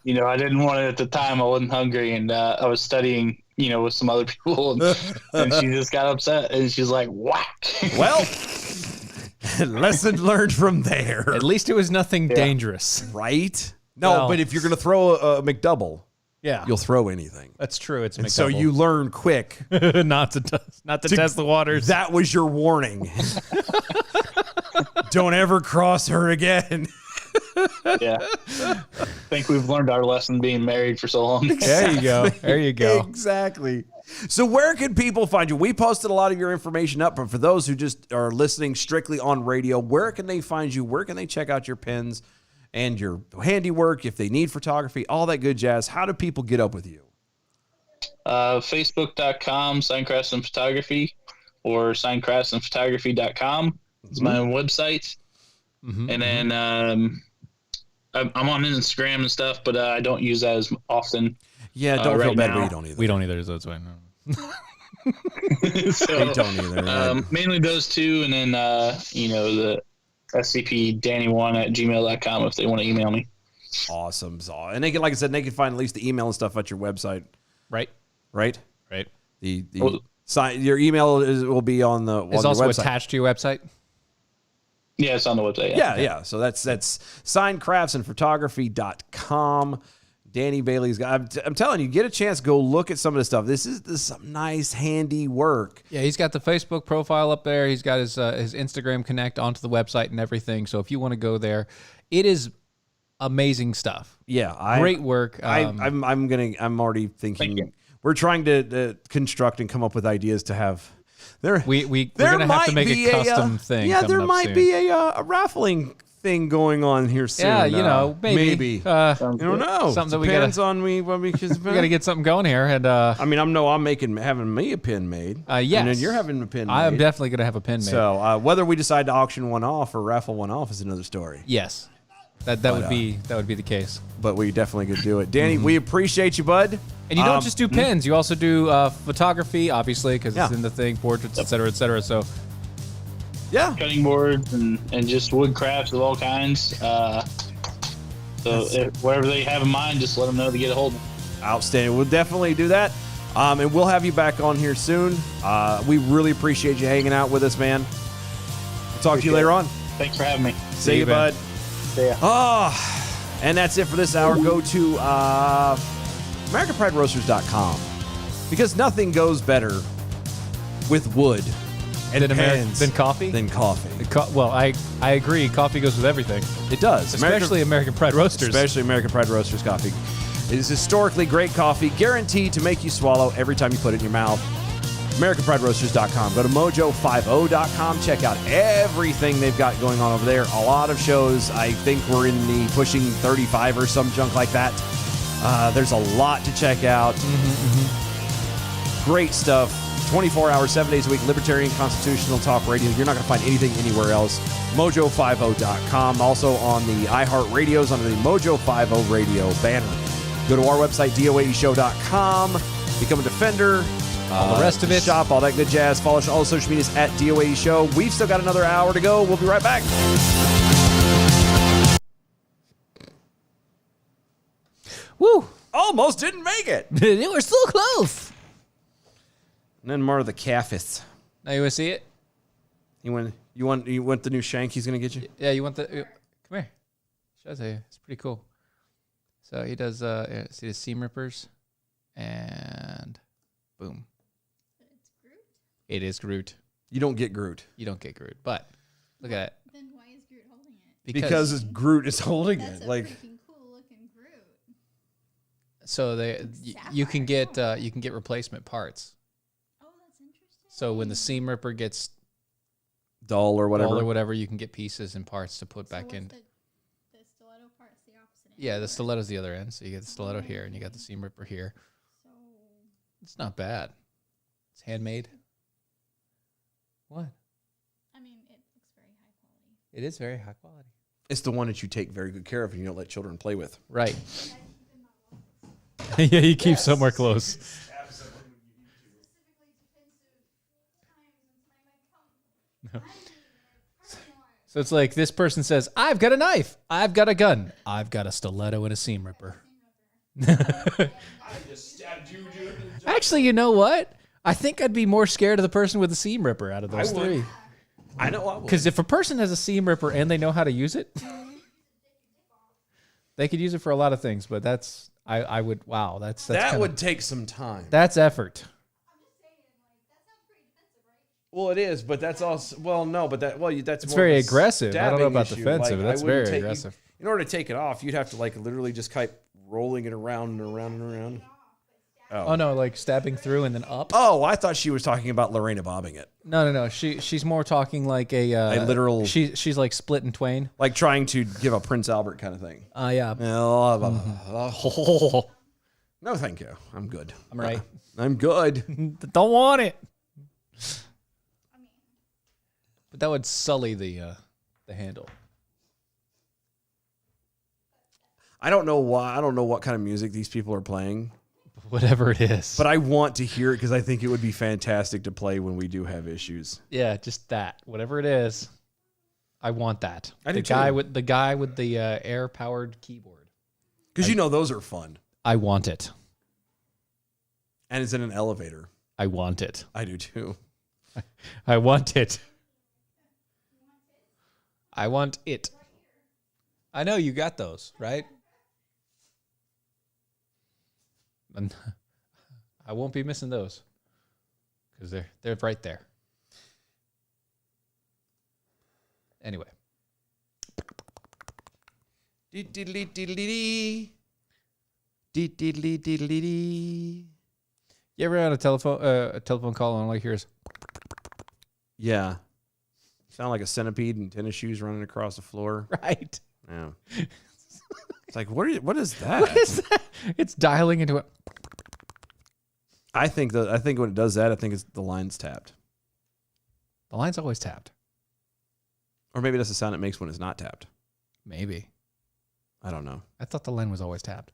You know, I didn't want it at the time. I wasn't hungry, and I was studying, with some other people, and she just got upset, and she's like, whack. Well, lesson learned from there, At least it was nothing dangerous. right? No, Well- but if you're gonna throw a McDouble, Yeah, you'll throw anything. that's true. It's And so you learn quick. not to test the waters. That was your warning. Don't ever cross her again. Yeah. I think we've learned our lesson being married for so long. There you go. There you go. Exactly. So where can people find you? We posted a lot of your information up, but for those who just are listening strictly on radio, where can they find you? Where can they check out your pens and your handiwork if they need photography, all that good jazz? How do people get up with you? Facebook.com, Signcrafts and Photography, or signcraftsandphotography.com is my website. And then I'm on Instagram and stuff, but I don't use that as often. Yeah, don't feel right bad now. we don't either. We don't either. So that's why. No. So, We don't either. mainly those two, and then the SCP Danny1@gmail.com if they want to email me. Awesome. And they can, like I said, they can find at least the email and stuff at your website, Right. right? Right. Your email will be on the It's also website. attached to your website. Yeah, it's on the website. Yeah. So that's signcraftsandphotography.com. Danny Bailey's got. I'm telling you, get a chance, go look at some of this stuff. This is some nice, handy work. Yeah, he's got the Facebook profile up there. He's got his Instagram connect onto the website and everything. So if you want to go there, it is amazing stuff. Yeah, Great work. I'm already Thank thinking. you. We're trying to construct and come up with ideas to have. We're gonna have to make a custom thing. Yeah, coming there up might soon. be a raffling thing going on here soon. Yeah, maybe. I don't know. Something that we Depends on me. Because We got to get something going here, and I mean, I'm having me a pin made. yes. And then you're having a pin made. I am definitely gonna have a pin made. So whether we decide to auction one off or raffle one off is another story. Yes, that would be the case. But we definitely could do it. Danny, we appreciate you, bud. And you don't just do pins; you also do photography, obviously, because Yeah. it's in the thing, portraits, et cetera, et cetera. So Yeah. Cutting boards and just wood crafts of all kinds. Whatever they have in mind, just let them know to get a hold of them. Outstanding. We'll definitely do that. And we'll have you back on here soon. We really appreciate you hanging out with us, man. We'll talk to you later on. Thanks for having me. See you, you, man. bud. See ya. Oh, And that's it for this hour. Go to AmericanPrideRoasters.com because nothing goes better with wood and pens than coffee? Than coffee. Well, I agree. Coffee goes with everything. It does. Especially American Pride Roasters. Especially American Pride Roasters coffee. It is historically great coffee, guaranteed to make you swallow every time you put it in your mouth. AmericanPrideRoasters.com. Go to Mojo50.com. Check out everything they've got going on over there. A lot of shows. I think we're in the pushing 35 or some junk like that. There's a lot to check out. Great stuff. 24 hours, 7 days a week, libertarian constitutional talk radio. You're not going to find anything anywhere else. Mojo50.com. Also on the iHeart Radios under the Mojo50 radio banner. Go to our website, DO80show.com. Become a defender. All the rest of it. Shop, all that good jazz. Follow us on all social medias at DO80 Show. We've still got another hour to go. We'll be right back. Woo! Almost didn't make it. They were so close. And then more of the Cafis. Now you want to see it? You want the new shank he's going to get you? Yeah, you want the... come here. Show it to you. It's pretty cool. So he does... see the seam rippers? And... boom. It's Groot? It is Groot. You don't get Groot. You don't get Groot, but look at it. Then why is Groot holding it? Because Groot is holding That's it. a Like, freaking cool looking Groot. so you can get replacement parts. Oh, that's interesting. So when the seam ripper gets dull or whatever. dull or whatever, you can get pieces and parts to put back in. The stiletto part's the opposite end. Yeah, the stiletto's the other end. So you get the stiletto here, and you got the seam ripper here. So It's not bad. It's handmade. What? I mean, it looks very high quality. It is very high quality. It's the one that you take very good care of and you don't let children play with. Right. Yeah, you keep somewhere close. So it's like this person says, I've got a knife. I've got a gun. I've got a stiletto and a seam ripper. Actually, you know what? I think I'd be more scared of the person with the seam ripper out of those I would. three. I know I would. Because if a person has a seam ripper and they know how to use it, they could use it for a lot of things. But that's I would that's that kinda, would take some time. that's effort. Well, it is, but that's also that's It's more very of a aggressive. I don't know stabbing about issue. defensive. Like, That's I wouldn't very take- aggressive. In order to take it off, you'd have to like literally just keep rolling it around and around and around. Oh no, like stabbing through and then up. Oh, I thought she was talking about Lorena bobbing it, No. She's more talking like a literal- She's like split in twain. like trying to give a Prince Albert kind of thing. Yeah. No, thank you. I'm good. I'm right. I'm good. Don't want it. But that would sully the handle. I don't know why. I don't know what kind of music these people are playing, Whatever it is. but I want to hear it because I think it would be fantastic to play when we do have issues. Yeah, just that. Whatever it is, I want that. I do the guy too. with the guy with the air powered keyboard. Because you know those are fun, I want it. and it's in an elevator. I want it. I do too. I want it. I want it. I know you got those, right? And I won't be missing those because they're right there. Anyway, you ever had a telephone call and all I hear is Yeah. Sound like a centipede in tennis shoes running across the floor. right? Yeah. It's like, what is that? What is that? It's dialing into it. I think when it does that, I think it's the line's tapped. The line's always tapped. Or maybe that's the sound it makes when it's not tapped. Maybe. I don't know. I thought the line was always tapped.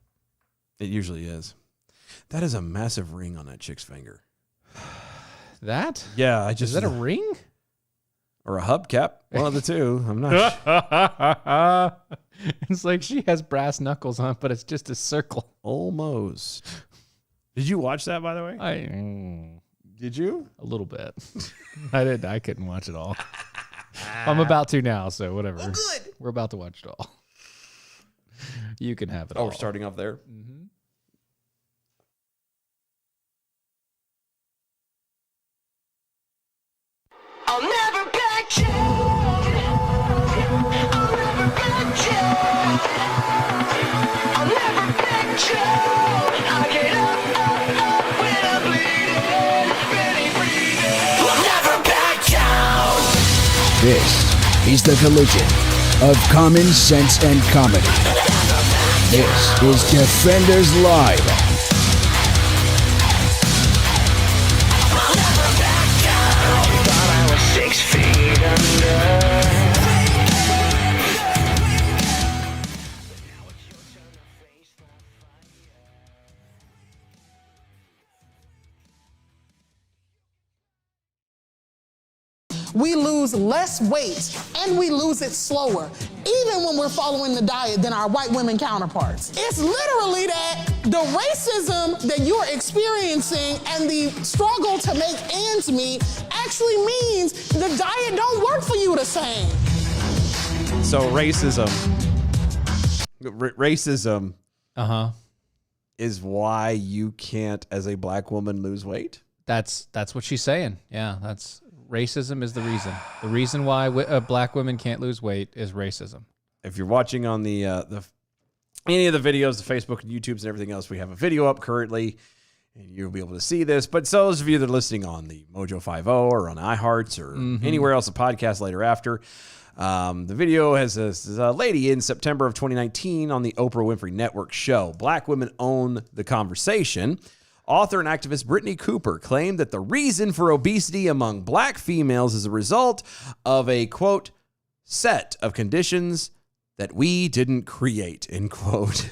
It usually is. That is a massive ring on that chick's finger. That? Yeah, Is that a ring? or a hubcap? One of the two. I'm not sure. It's like she has brass knuckles on, but it's just a circle. Almost. Did you watch that, by the way? Did you? A little bit. I couldn't watch it all. I'm about to now, so whatever. Oh, good. We're about to watch it all. You can have it Oh, all. we're starting off there. I'll never back down. I'll never back down. I'll never back down. I get up when I'm bleeding, ready, breathing. I'll never back down. This is the collision of common sense and comedy. This is Defenders Live. Thought I was 6 feet under. We lose less weight and we lose it slower, even when we're following the diet, than our white women counterparts. It's literally that the racism that you're experiencing and the struggle to make ends meet actually means the diet don't work for you the same. So racism is why you can't, as a black woman, lose weight. That's what she's saying. Yeah, that's racism is the reason. The reason why black women can't lose weight is racism. If you're watching on the any of the videos, the Facebook and YouTubes and everything else, we have a video up currently, and you'll be able to see this. But so those of you that are listening on the Mojo 50 or on iHearts or anywhere else, a podcast later after, the video has a lady in September of 2019 on the Oprah Winfrey Network show. Black women own the conversation. Author and activist Brittany Cooper claimed that the reason for obesity among black females is a result of a, quote, set of conditions that we didn't create, end quote.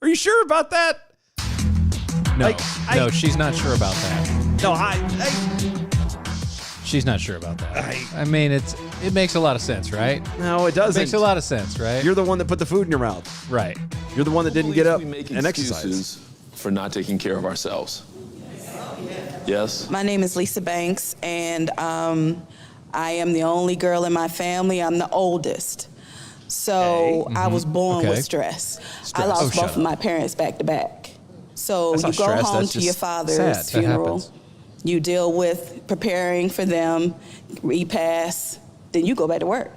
Are you sure about that? No, no, she's not sure about that. No, She's not sure about that. I mean, it makes a lot of sense, right? no, it doesn't. Makes a lot of sense, right? You're the one that put the food in your mouth. right. You're the one that didn't get up We make and exercise. excuses for not taking care of ourselves. Yes? My name is Lisa Banks, and I am the only girl in my family. I'm the oldest. So I was born Okay. with stress. I Oh, lost shut both of my parents back to back. So That's you not go stress, home that's to your just father's sad. That funeral. happens. You deal with preparing for them, repast, then you go back to work.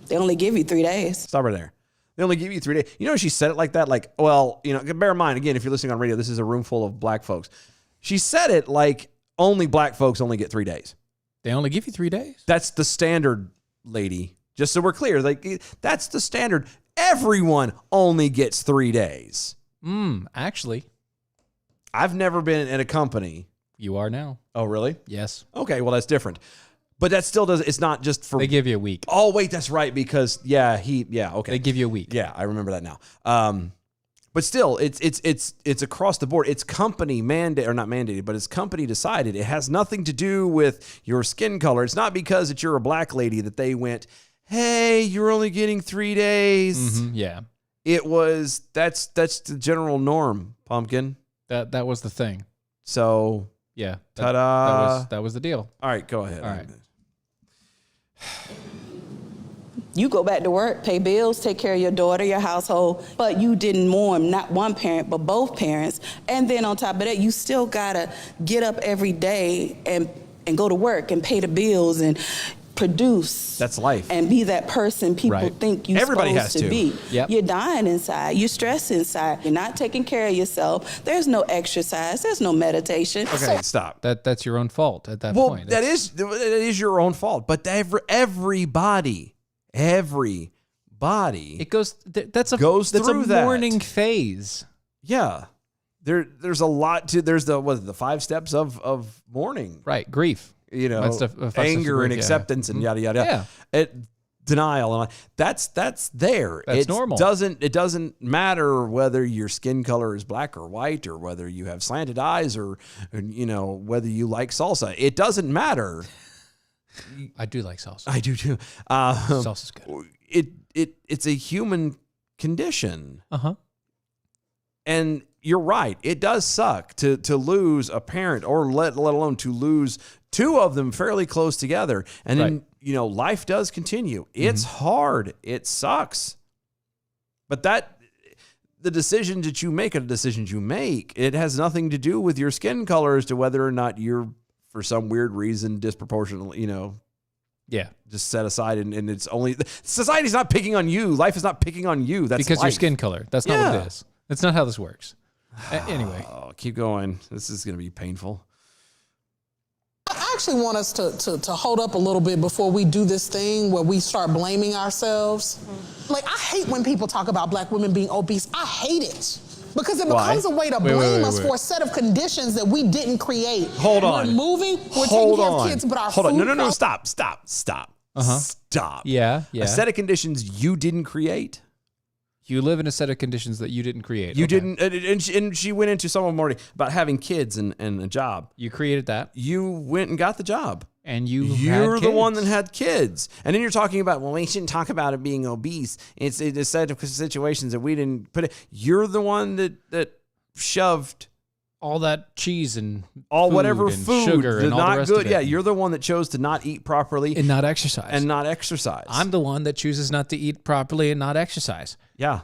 They only give you 3 days. Stop right there. They only give you 3 days. You know, she said it like that. Like, well, you know, bear in mind, again, if you're listening on radio, this is a room full of black folks. She said it like only black folks only get 3 days. They only give you 3 days. That's the standard, lady. Just so we're clear, like that's the standard. Everyone only gets 3 days. Actually, I've never been in a company. you are now. Oh, really? Yes. Okay, well, that's different. But that still does. It's not just for. They give you a week. Oh, wait, that's right. Because okay. They give you a week. Yeah, I remember that now. But still, it's across the board. It's company mandate or not mandated, but it's company decided. It has nothing to do with your skin color. It's not because that you're a black lady that they went, hey, you're only getting 3 days. Yeah. It was that's the general norm, Pumpkin. That was the thing. So Yeah. Ta-da. That was the deal. all right, go ahead. All right. You go back to work, pay bills, take care of your daughter, your household, but you didn't mourn not one parent, but both parents. And then on top of that, you still gotta get up every day and go to work and pay the bills and produce. That's life. And be that person people Right. think you're Everybody supposed has to. be. Yep. You're dying inside, you're stressed inside, you're not taking care of yourself. There's no exercise, there's no meditation. Okay, stop. That's your own fault at that Well, point. that is your own fault. But everybody. It goes. That's Goes that's through a that. mourning phase. Yeah. There's a lot to there's the 5 steps of mourning. Right. Grief. You know, That's the 5 steps of anger and grief, yeah. acceptance and yada yada. Yeah. It, denial and all. That's there. That's It normal. It doesn't matter whether your skin color is black or white or whether you have slanted eyes or you know whether you like salsa. It doesn't matter. I do like salsa. I do too. Salsa's good. It's a human condition. Uh-huh. And you're right. It does suck to lose a parent or let alone to lose 2 of them fairly close together. And then, Right. you know, life does continue. It's hard. It sucks. But the decisions that you make are the decisions you make. It has nothing to do with your skin color as to whether or not you're, for some weird reason, disproportionately, Yeah. just set aside. And it's only, society's not picking on you. Life is not picking on you. That's Because your life. skin color. That's not what Yeah. it is. That's not how this works. Anyway. Oh, keep going. This is going to be painful. I actually want us to hold up a little bit before we do this thing where we start blaming ourselves. Like, I hate when people talk about black women being obese. I hate it. Because it Why? becomes a way to Wait, blame wait, us wait. for a set of conditions that we didn't create. Hold on. We're moving, we're Hold taking care on. of kids, but our Hold on. food No. costs- Stop. Stop. Yeah. A set of conditions you didn't create. You live in a set of conditions that you didn't create. You Okay. didn't, and she went into some of them already about having kids and a job. You created that, You went and got the job. and you're You're the one that had kids. And then you're talking about, well, we shouldn't talk about it being obese. It's a set of situations that we didn't put it. You're the one that shoved all that cheese and all food whatever and food, sugar the and all the not rest good. of it. Yeah, you're the one that chose to not eat properly and not exercise. and not exercise. I'm the one that chooses not to eat properly and not exercise. Yeah.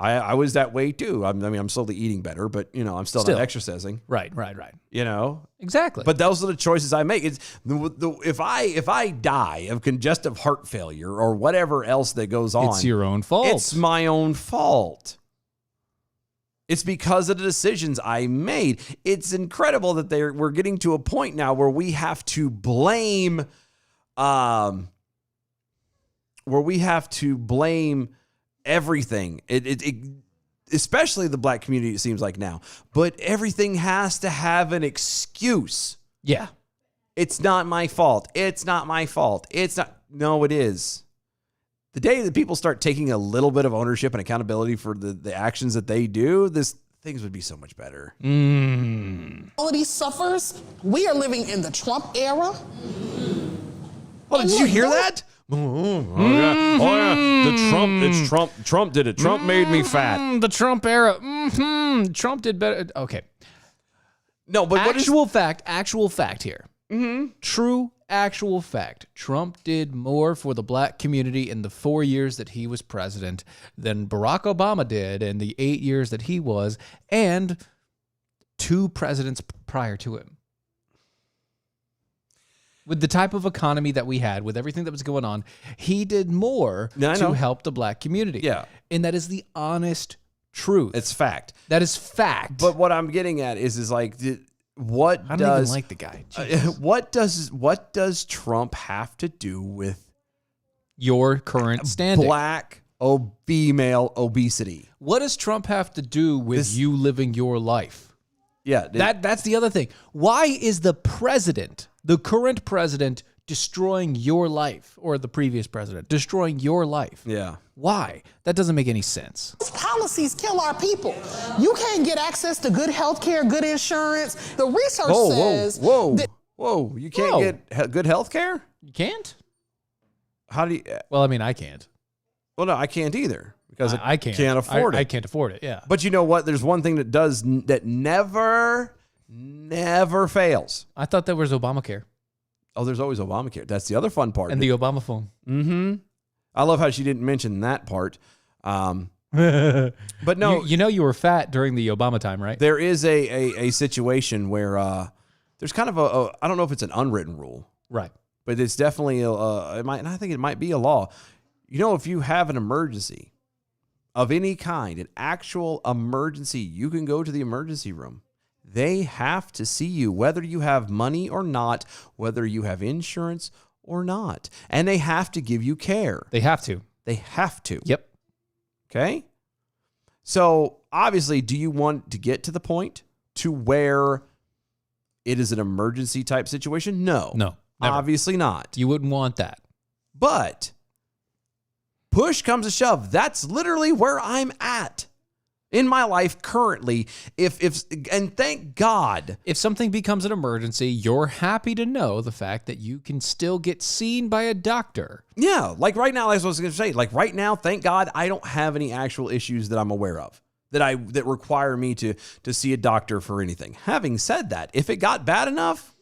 I was that way too. I'm slowly eating better, but I'm still Still. not exercising. Right. Exactly. But those are the choices I make. It's if I die of congestive heart failure or whatever else that goes on, it's your own fault. It's my own fault. It's because of the decisions I made. It's incredible that we're getting to a point now where we have to blame, everything. It especially the black community, it seems like now. But everything has to have an excuse. Yeah. It's not my fault. It's not my fault. It's not. No, it is. The day that people start taking a little bit of ownership and accountability for the actions that they do, things would be so much better. Quality suffers. We are living in the Trump era. Oh, did you hear that? Oh yeah. Trump did it. Trump made me fat. The Trump era. Trump did better. Okay. No, but Actual fact here. True actual fact. Trump did more for the black community in the 4 years that he was president than Barack Obama did in the 8 years that he was, and 2 presidents prior to him. With the type of economy that we had, with everything that was going on, he did more I know. to help the black community. Yeah. And that is the honest truth. It's fact. That is fact. But what I'm getting at is like, what I don't does even like the guy. Jesus. what does Trump have to do with Your current standing. black female obesity? What does Trump have to do with you living your life? Yeah, That's the other thing. Why is the current president, destroying your life, or the previous president destroying your life? yeah. Why? That doesn't make any sense. These policies kill our people. You can't get access to good health care, good insurance. The research says that Whoa! You can't get good health care? You can't? How do you? Well, I mean, I can't. Well, no, I can't either because I can't. Can't afford it. I can't afford it. Yeah. But you know what? There's one thing that never fails. I thought there was Obamacare Oh, there's always Obamacare. That's the other fun part. and the Obama phone. Mm-hmm. I love how she didn't mention that part. But no, you know you were fat during the Obama time, right? there is a situation where there's kind of a I don't know if it's an unwritten rule, Right. but it's definitely I think it might be a law. You know, if you have an emergency of any kind, an actual emergency, you can go to the emergency room. They have to see you, whether you have money or not, whether you have insurance or not, and they have to give you care. They have to. They have to. Yep. Okay. So obviously, do you want to get to the point to where it is an emergency type situation? No. No. Never. Obviously not. You wouldn't want that. But push comes to shove. That's literally where I'm at in my life currently. And thank God. If something becomes an emergency, you're happy to know the fact that you can still get seen by a doctor. Yeah. Like right now, that's what I was going to say. Like right now, thank God I don't have any actual issues that I'm aware of that require me to see a doctor for anything. Having said that, if it got bad enough,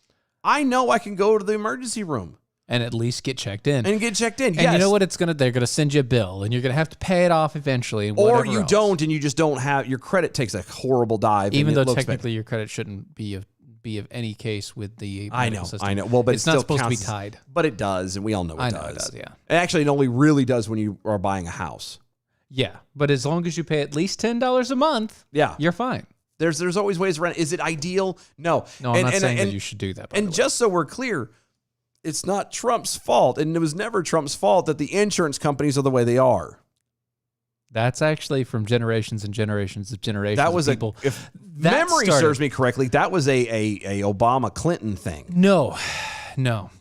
I know I can go to the emergency room. and at least get checked in. And get checked in. And you know what they're gonna send you a bill, and you're gonna have to pay it off eventually. And or whatever you else. don't, and you just don't have your credit takes a horrible dive. Even and though it looks technically your credit shouldn't be of any case with the I medical know, system. I know. Well, but it's it still not supposed to be counts- tied. But it does, and we all know it I does. know it does, yeah. Actually, it only really does when you are buying a house. Yeah, but as long as you pay at least $10 a month, Yeah. you're fine. There's always ways around it. Is it ideal? No. No, I'm not saying that you should do that. By the And way. just so we're clear, it's not Trump's fault, and it was never Trump's fault that the insurance companies are the way they are. That's actually from generations and generations of generations. That was of people. if That memory started- serves me correctly, that was a Obama Clinton thing. No.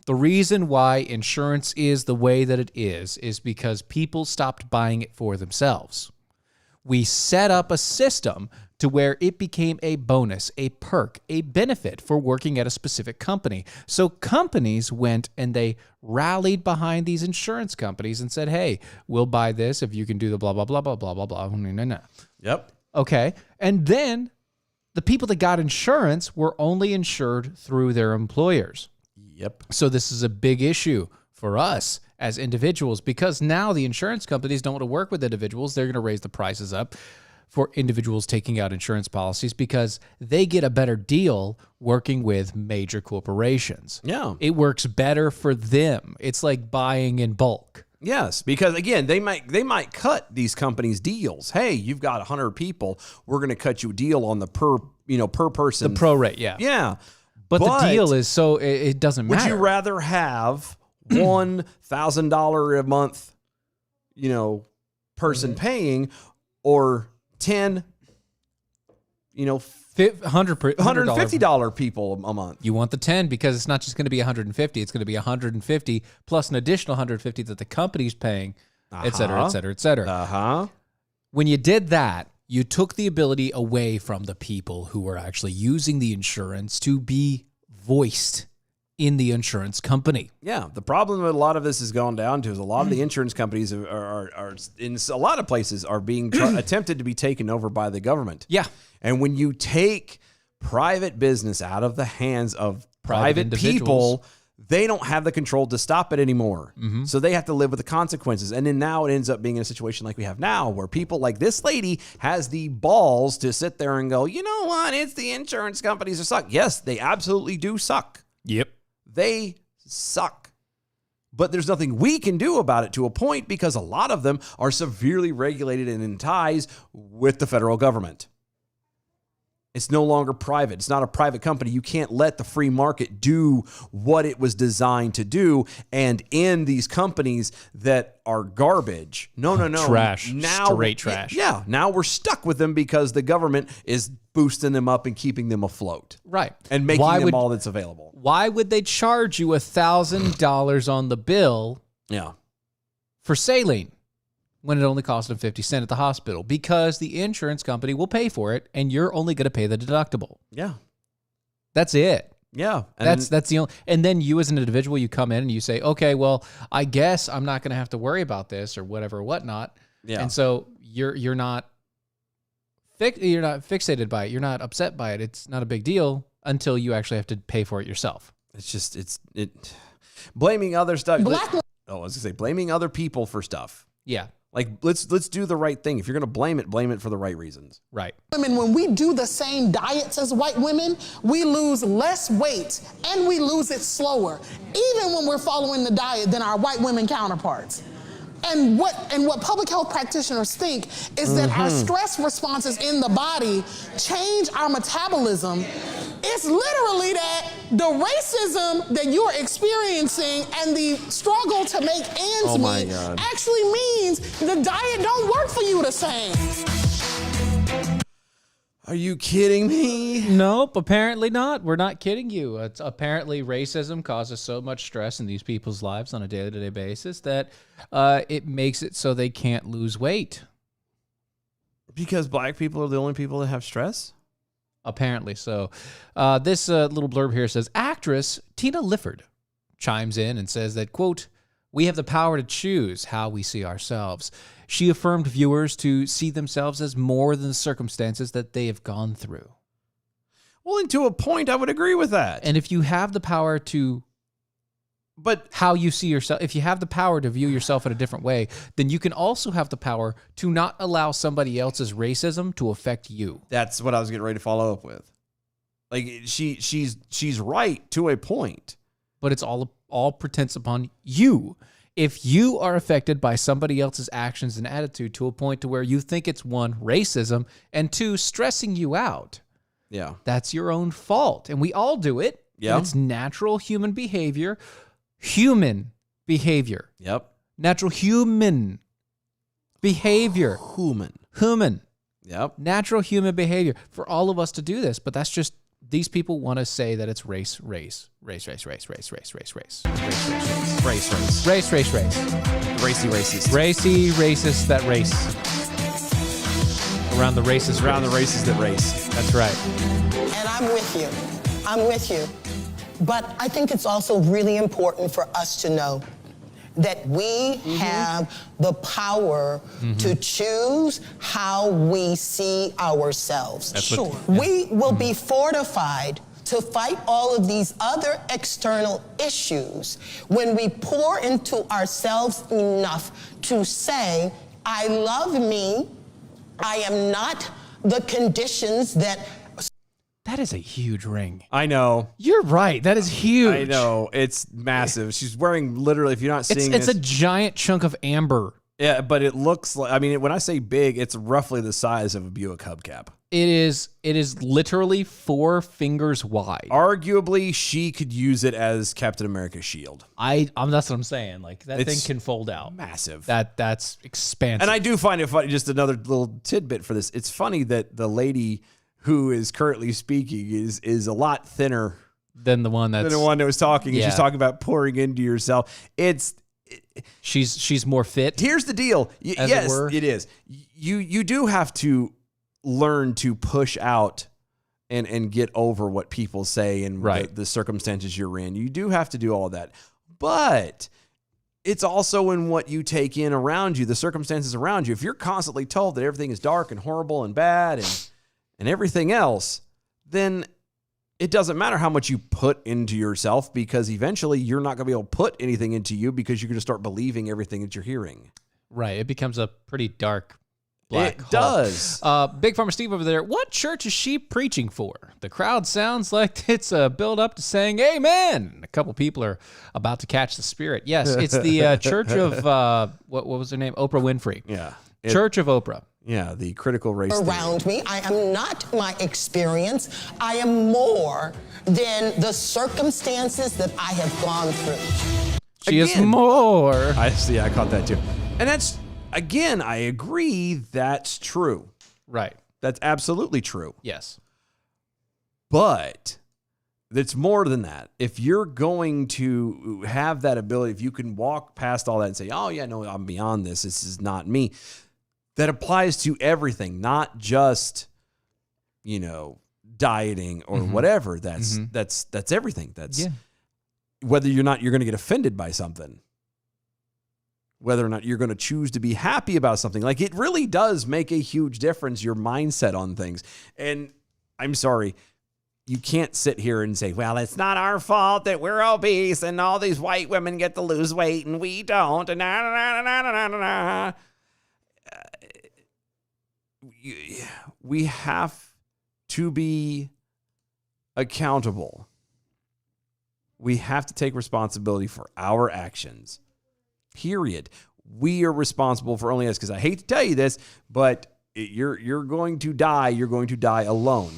The reason why insurance is the way that it is because people stopped buying it for themselves. We set up a system to where it became a bonus, a perk, a benefit for working at a specific company. So companies went and they rallied behind these insurance companies and said, hey, we'll buy this if you can do the blah, blah, blah, blah, blah, blah, blah. No. Yep. Okay. And then the people that got insurance were only insured through their employers. Yep. So this is a big issue for us as individuals because now the insurance companies don't want to work with individuals. They're going to raise the prices up for individuals taking out insurance policies because they get a better deal working with major corporations. Yeah. It works better for them. It's like buying in bulk. Yes, because again, they might cut these companies deals. Hey, you've got 100 people, we're going to cut you a deal on the per person. The pro rate, yeah. Yeah. But the deal is so it doesn't matter. Would you rather have $1,000 a month, person paying, or 10, $150 people a month? You want the 10 because it's not just going to be 150. It's going to be 150 plus an additional 150 that the company's paying, et cetera, et cetera, et cetera. Uh-huh. When you did that, you took the ability away from the people who were actually using the insurance to be voiced in the insurance company. Yeah, the problem that a lot of this has gone down to is a lot of the insurance companies are in a lot of places are being attempted to be taken over by the government. Yeah. And when you take private business out of the hands of private individuals. people, they don't have the control to stop it anymore. So they have to live with the consequences. And then now it ends up being in a situation like we have now, where people like this lady has the balls to sit there and go, you know what? It's the insurance companies that suck. Yes, they absolutely do suck. Yep. They suck. But there's nothing we can do about it to a point because a lot of them are severely regulated and in ties with the federal government. It's no longer private. It's not a private company. You can't let the free market do what it was designed to do and end these companies that are garbage. No. Trash. Straight trash. Yeah. Now we're stuck with them because the government is boosting them up and keeping them afloat. Right. And making them all that's available. Why would they charge you $1,000 on the bill Yeah. for saline when it only cost them 50 cents at the hospital? Because the insurance company will pay for it and you're only going to pay the deductible. Yeah. That's it. Yeah. And That's the only, and then you as an individual, you come in and you say, okay, well, I guess I'm not going to have to worry about this or whatever, whatnot. Yeah. And so you're not fixated by it. You're not upset by it. It's not a big deal until you actually have to pay for it yourself. It's just, blaming other stuff. Black I was going to say, blaming other people for stuff. Yeah. Like, let's do the right thing. If you're going to blame it for the right reasons. Right. Women, when we do the same diets as white women, we lose less weight and we lose it slower, even when we're following the diet than our white women counterparts. And what public health practitioners think is that our stress responses in the body change our metabolism. It's literally that the racism that you're experiencing and the struggle to make ends meet actually means the diet don't work for you the same. Are you kidding me? Nope, apparently not. We're not kidding you. It's apparently racism causes so much stress in these people's lives on a day-to-day basis that it makes it so they can't lose weight. Because black people are the only people that have stress? Apparently so. This little blurb here says, actress Tina Lifford chimes in and says that, quote, "We have the power to choose how we see ourselves." She affirmed viewers to see themselves as more than the circumstances that they have gone through. Well, and to a point, I would agree with that. And if you have the power to But how you see yourself. If you have the power to view yourself in a different way, then you can also have the power to not allow somebody else's racism to affect you. that's what I was getting ready to follow up with. Like she's right to a point. But it's all pretense upon you. If you are affected by somebody else's actions and attitude to a point to where you think it's one, racism, and two, stressing you out, Yeah. that's your own fault. And we all do it. Yeah. And it's natural human behavior. Human behavior. Yep. Natural human behavior. Human. Yep. Natural human behavior for all of us to do this. But that's just, these people want to say that it's race. Race. Race. Racy racist. Racy racist that race. Around the races. Around the races that race. That's right. And I'm with you. I'm with you. But I think it's also really important for us to know that we have the power to choose how we see ourselves. We will be fortified to fight all of these other external issues when we pour into ourselves enough to say, I love me, I am not the conditions that. That is a huge ring. I know. You're right. That is huge. I know. It's massive. She's wearing literally, if you're not seeing It's this, a giant chunk of amber. yeah, but it looks like, I mean, when I say big, it's roughly the size of a Buick hubcap. It is literally 4 fingers wide. Arguably, she could use it as Captain America's shield. That's what I'm saying. Like that It's thing can fold out. Massive. That's expansive. And I do find it funny, just another little tidbit for this. It's funny that the lady who is currently speaking is a lot thinner than the one than the one that was talking. And Yeah. she's talking about pouring into yourself. She's more fit. Here's the deal. As Yes, it were. it is. You do have to learn to push out and get over what people say and the circumstances you're in. You do have to do all that. But it's also in what you take in around you, the circumstances around you. If you're constantly told that everything is dark and horrible and bad and everything else, then it doesn't matter how much you put into yourself, because eventually you're not going to be able to put anything into you because you're going to start believing everything that you're hearing. Right. It becomes a pretty dark black hole. Does. Big Farmer Steve over there. What church is she preaching for? The crowd sounds like it's a build up to saying amen. A couple people are about to catch the spirit. Yes, it's the church of, what was her name? Oprah Winfrey. Yeah. Church of Oprah. Yeah, the critical race theory. Around me. I am not my experience. I am more than the circumstances that I have gone through. She is more. I see. I caught that too. And that's, again, I agree. That's true. Right. That's absolutely true. Yes. But it's more than that. If you're going to have that ability, if you can walk past all that and say, oh, yeah, no, I'm beyond this. This is not me. That applies to everything, not just, dieting or whatever. That's everything. That's whether you're going to get offended by something, whether or not you're going to choose to be happy about something. Like, it really does make a huge difference, your mindset on things. And I'm sorry, you can't sit here and say, well, it's not our fault that we're obese and all these white women get to lose weight and we don't. And we have to be accountable. We have to take responsibility for our actions. Period. We are responsible for only us, because I hate to tell you this, but you're going to die. You're going to die alone.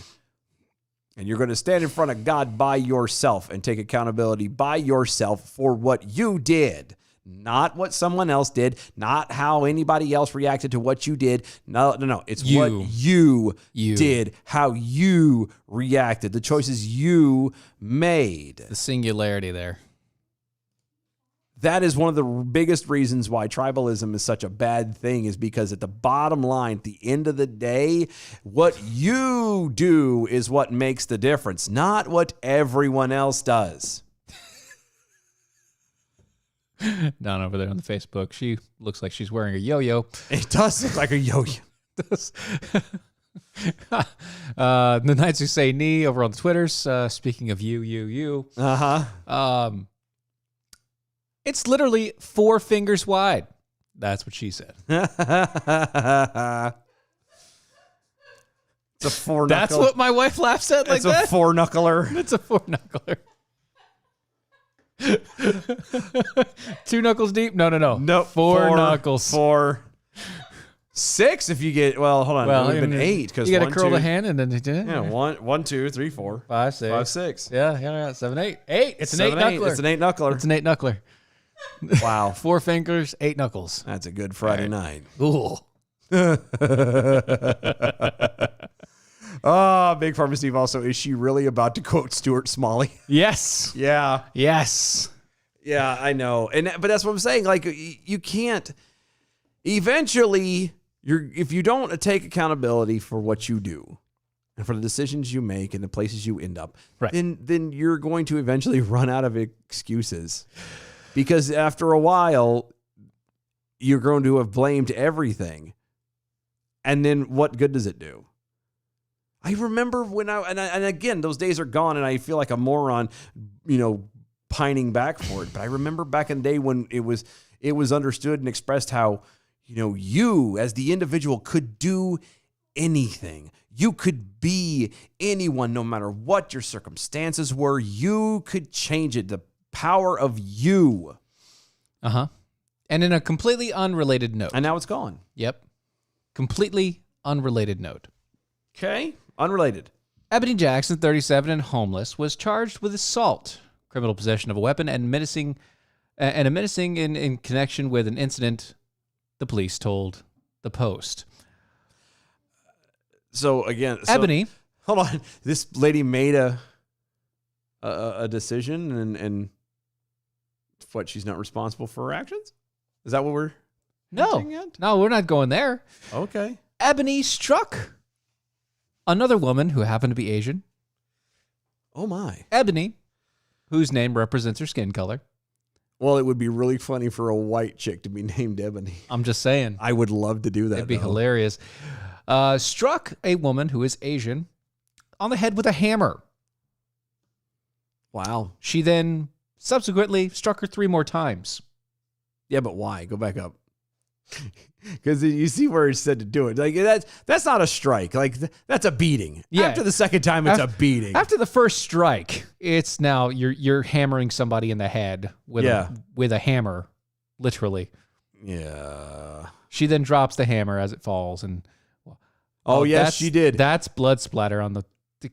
And you're going to stand in front of God by yourself and take accountability by yourself for what you did. Not what someone else did, not how anybody else reacted to what you did. No. It's what you did, how you reacted, the choices you made. The singularity there. That is one of the biggest reasons why tribalism is such a bad thing, is because at the bottom line, at the end of the day, what you do is what makes the difference, not what everyone else does. Down over there on the Facebook, she looks like she's wearing a yo-yo. It does look like a yo-yo. The Knights Who Say Knee over on the Twitters. Speaking of you. Uh-huh. It's literally 4 fingers wide. That's what she said. It's a 4-knuckle. That's what my wife laughs at like It's that? a 4-knuckler. It's a 4-knuckler. 2 knuckles deep? No. No, 4 knuckles. 4. 6 if you get, well, hold on. Well, it would have been 8. You got to curl the hand and then. Yeah, 1, 2, 3, 4. 5, 6. 5, 6. Yeah. 7, 8. 8. It's an 8 7, 8. knuckler. It's an 8 knuckler. It's an 8 knuckler. Wow. 4 fingers, 8 knuckles. That's a good Friday night. Ooh. Oh, Big Pharma Steve also, is she really about to quote Stuart Smalley? Yes. Yeah. Yes. Yeah, I know. But that's what I'm saying. Like, you can't, eventually, if you don't take accountability for what you do and for the decisions you make and the places you end up, right, then you're going to eventually run out of excuses. Because after a while, you're going to have blamed everything. And then what good does it do? I remember when and again, those days are gone and I feel like a moron, pining back for it. But I remember back in the day when it was understood and expressed how, you as the individual could do anything. You could be anyone, no matter what your circumstances were. You could change it. The power of you. Uh-huh. And in a completely unrelated note. And now it's gone. Yep. Completely unrelated note. Okay. Unrelated. Ebony Jackson, 37 and homeless, was charged with assault, criminal possession of a weapon, and menacing in connection with an incident, the police told the Post. So again, Ebony. Hold on. This lady made a decision and what, she's not responsible for her actions? Is that what we're hinting at? No, we're not going there. Okay. Ebony struck another woman who happened to be Asian. Oh my. Ebony, whose name represents her skin color. Well, it would be really funny for a white chick to be named Ebony. I'm just saying. I would love to do that. It'd be hilarious. Struck a woman who is Asian on the head with a hammer. Wow. She then subsequently struck her 3 more times. Yeah, but why? Go back up. Because you see where it's said to do it. Like that's not a strike. Like that's a beating. Yeah. After the second time, it's a beating. After the first strike, it's now you're hammering somebody in the head with a hammer, literally. Yeah. She then drops the hammer as it falls, and yes, she did. That's blood splatter on the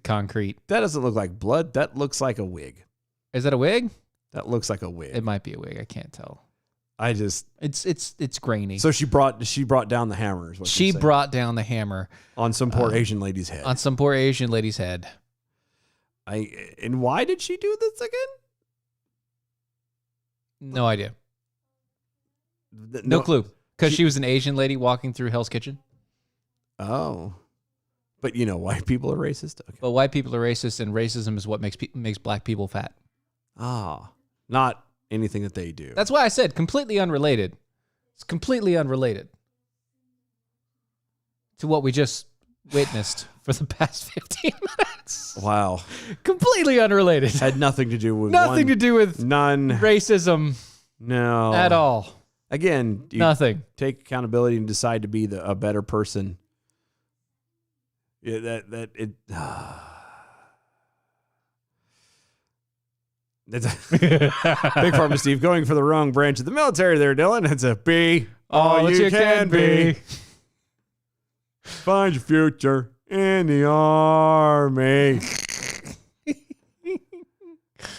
concrete. That doesn't look like blood. That looks like a wig. Is that a wig? That looks like a wig. It might be a wig. I can't tell. It's grainy. So she brought down the hammer. Is what she brought down the hammer on some poor Asian lady's head. On some poor Asian lady's head. And why did she do this again? No idea. No clue. Because she was an Asian lady walking through Hell's Kitchen. Oh, but white people are racist. Okay. But white people are racist, and racism is what makes black people fat. Not anything that they do. That's why I said completely unrelated. It's completely unrelated to what we just witnessed for the past 15 minutes. Wow. Completely unrelated. Had nothing to do with nothing to do with none racism. No. At all. Again, you nothing. Take accountability and decide to be a better person. Yeah, Big Pharma Steve going for the wrong branch of the military there, Dylan. It's a be all you can be. Find your future in the Army.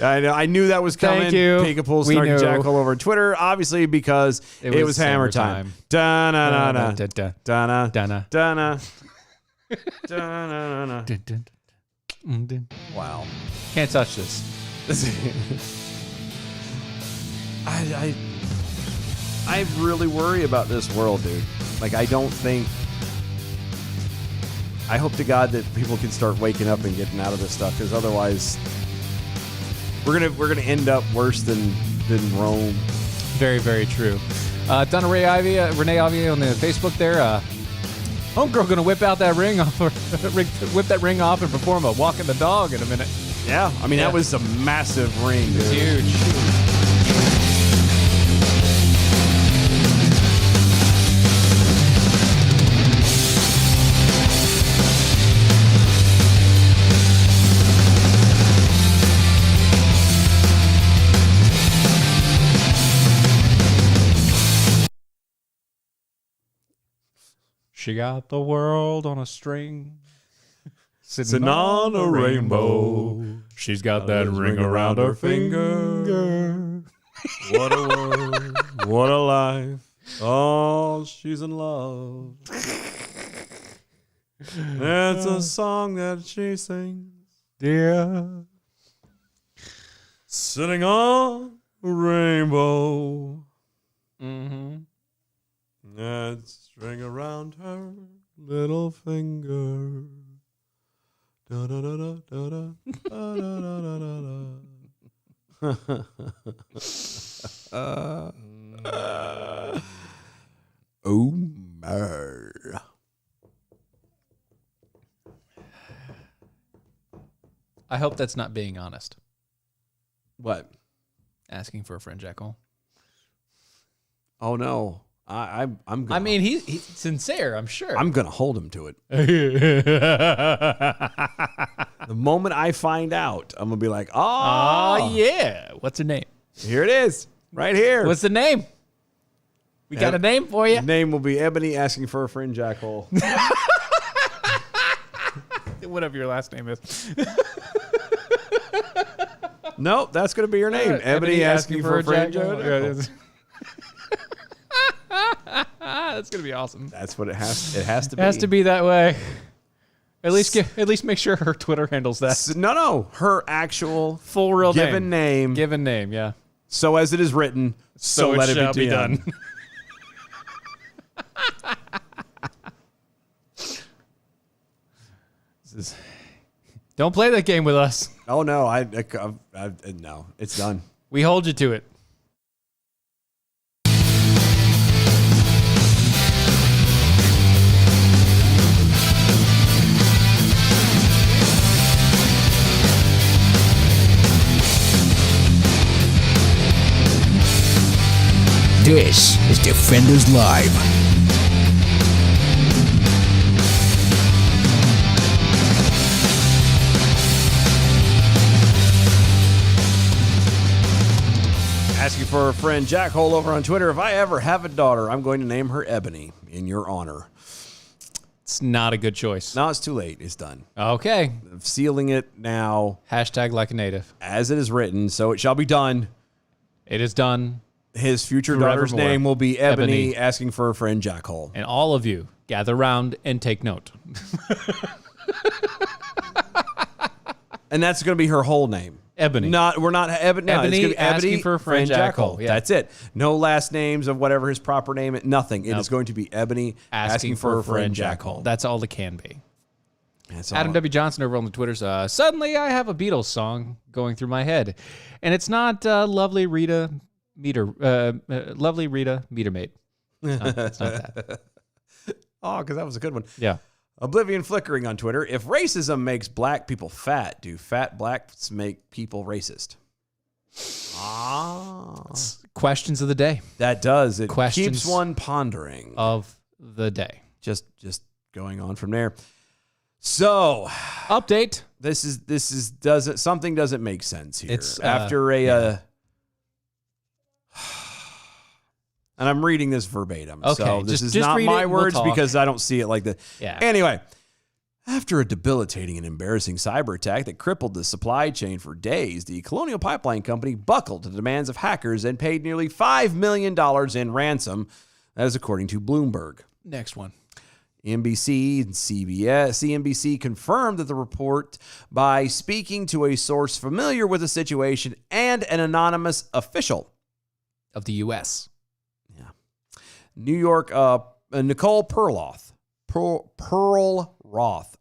I knew that was coming. Thank you. Peekapoo Snarky Jack all over Twitter, obviously because it was hammer time. Da-na-na-na. Da-na. Da-na. Da-na. Da-na-na-na. Wow. Can't touch this. I really worry about this world, dude. Like, I hope to God that people can start waking up and getting out of this stuff, because otherwise we're gonna end up worse than Rome. Very, very true. Donna Renee Ivy on the Facebook there. Homegirl gonna whip out that ring off, whip that ring off and perform a walking the dog in a minute. Yeah, I mean that was a massive ring, dude. Huge. She got the world on a string. Sitting on a rainbow. She's got that ring around her finger. What a world. What a life. Oh, she's in love. It's a song that she sings. Yeah. Sitting on a rainbow. Mm-hmm. That string around her little finger. Da da da da da da da da da da da. Oh my. I hope that's not being honest. What? Asking for a friend, Jack Hole. Oh no. I'm gonna, I mean, he's sincere, I'm sure. I'm gonna hold him to it. The moment I find out, I'm gonna be like, oh yeah. What's her name? here it is. Right here. What's the name? We got a name for you? His name will be Ebony asking for a friend, Jack Hole. Whatever your last name is. Nope, that's gonna be your name. Ebony asking for a friend, Jack Hole. Yeah, it is. That's gonna be awesome. That's what it has to be. It has to be that way. At least make sure her Twitter handles that. No, her actual Full real given name. Given name, yeah. So as it is written, so it let shall it be done. Don't play that game with us. Oh no, no, it's done. We hold you to it. This is Defenders Live. Asking for a friend, Jack Hole over on Twitter. If I ever have a daughter, I'm going to name her Ebony in your honor. It's not a good choice. No, it's too late. It's done. Okay. I'm sealing it now. Hashtag like a native. As it is written, so it shall be done. It is done. His future daughter's Forevermore. name will be Ebony, asking for a friend, Jack Hole. And all of you, gather round and take note. And that's going to be her whole name. Ebony. We're not Ebony. No, Ebony it's gonna be asking Ebony for a friend, Jack Hole. Yeah. That's it. No last names of whatever his proper name. Nothing. It is going to be Ebony asking for a friend, Jack Hole. That's all it can be. That's all Adam W. Johnson over on the Twitters. Suddenly I have a Beatles song going through my head. And it's not Lovely Rita Meter Mate. No, it's not that. Oh, because that was a good one. Yeah. Oblivion Flickering on Twitter. If racism makes black people fat, do fat blacks make people racist? Questions of the day. That does. It Questions keeps one pondering. Of the day. Just going on from there. So, update. Something doesn't make sense here. It's after a and I'm reading this verbatim. Okay, So this is just not read my it, we'll words talk. because I don't see it like that. Yeah. Anyway, after a debilitating and embarrassing cyber attack that crippled the supply chain for days, the Colonial Pipeline Company buckled to the demands of hackers and paid nearly $5 million in ransom. That is according to Bloomberg. Next one. NBC and CNBC confirmed that the report by speaking to a source familiar with the situation and an anonymous official of the U.S. New York, Nicole Perlroth.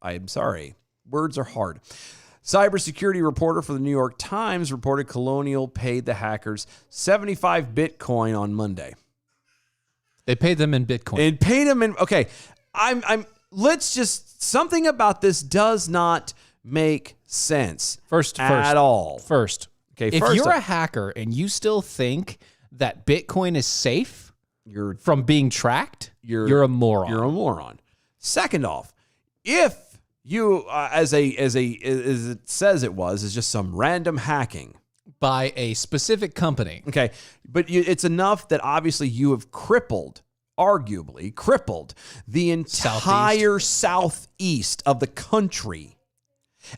I'm sorry. Words are hard. Cybersecurity reporter for the New York Times reported Colonial paid the hackers 75 Bitcoin on Monday. They paid them in Bitcoin. It paid them in. Okay. Something about this does not make sense. At all. First. Okay. If you're a hacker and you still think that Bitcoin is safe, from being tracked, you're a moron. You're a moron. Second off, if you, as it says it was, is just some random hacking by a specific company. Okay, but it's enough that obviously you have crippled arguably crippled the entire southeast of the country.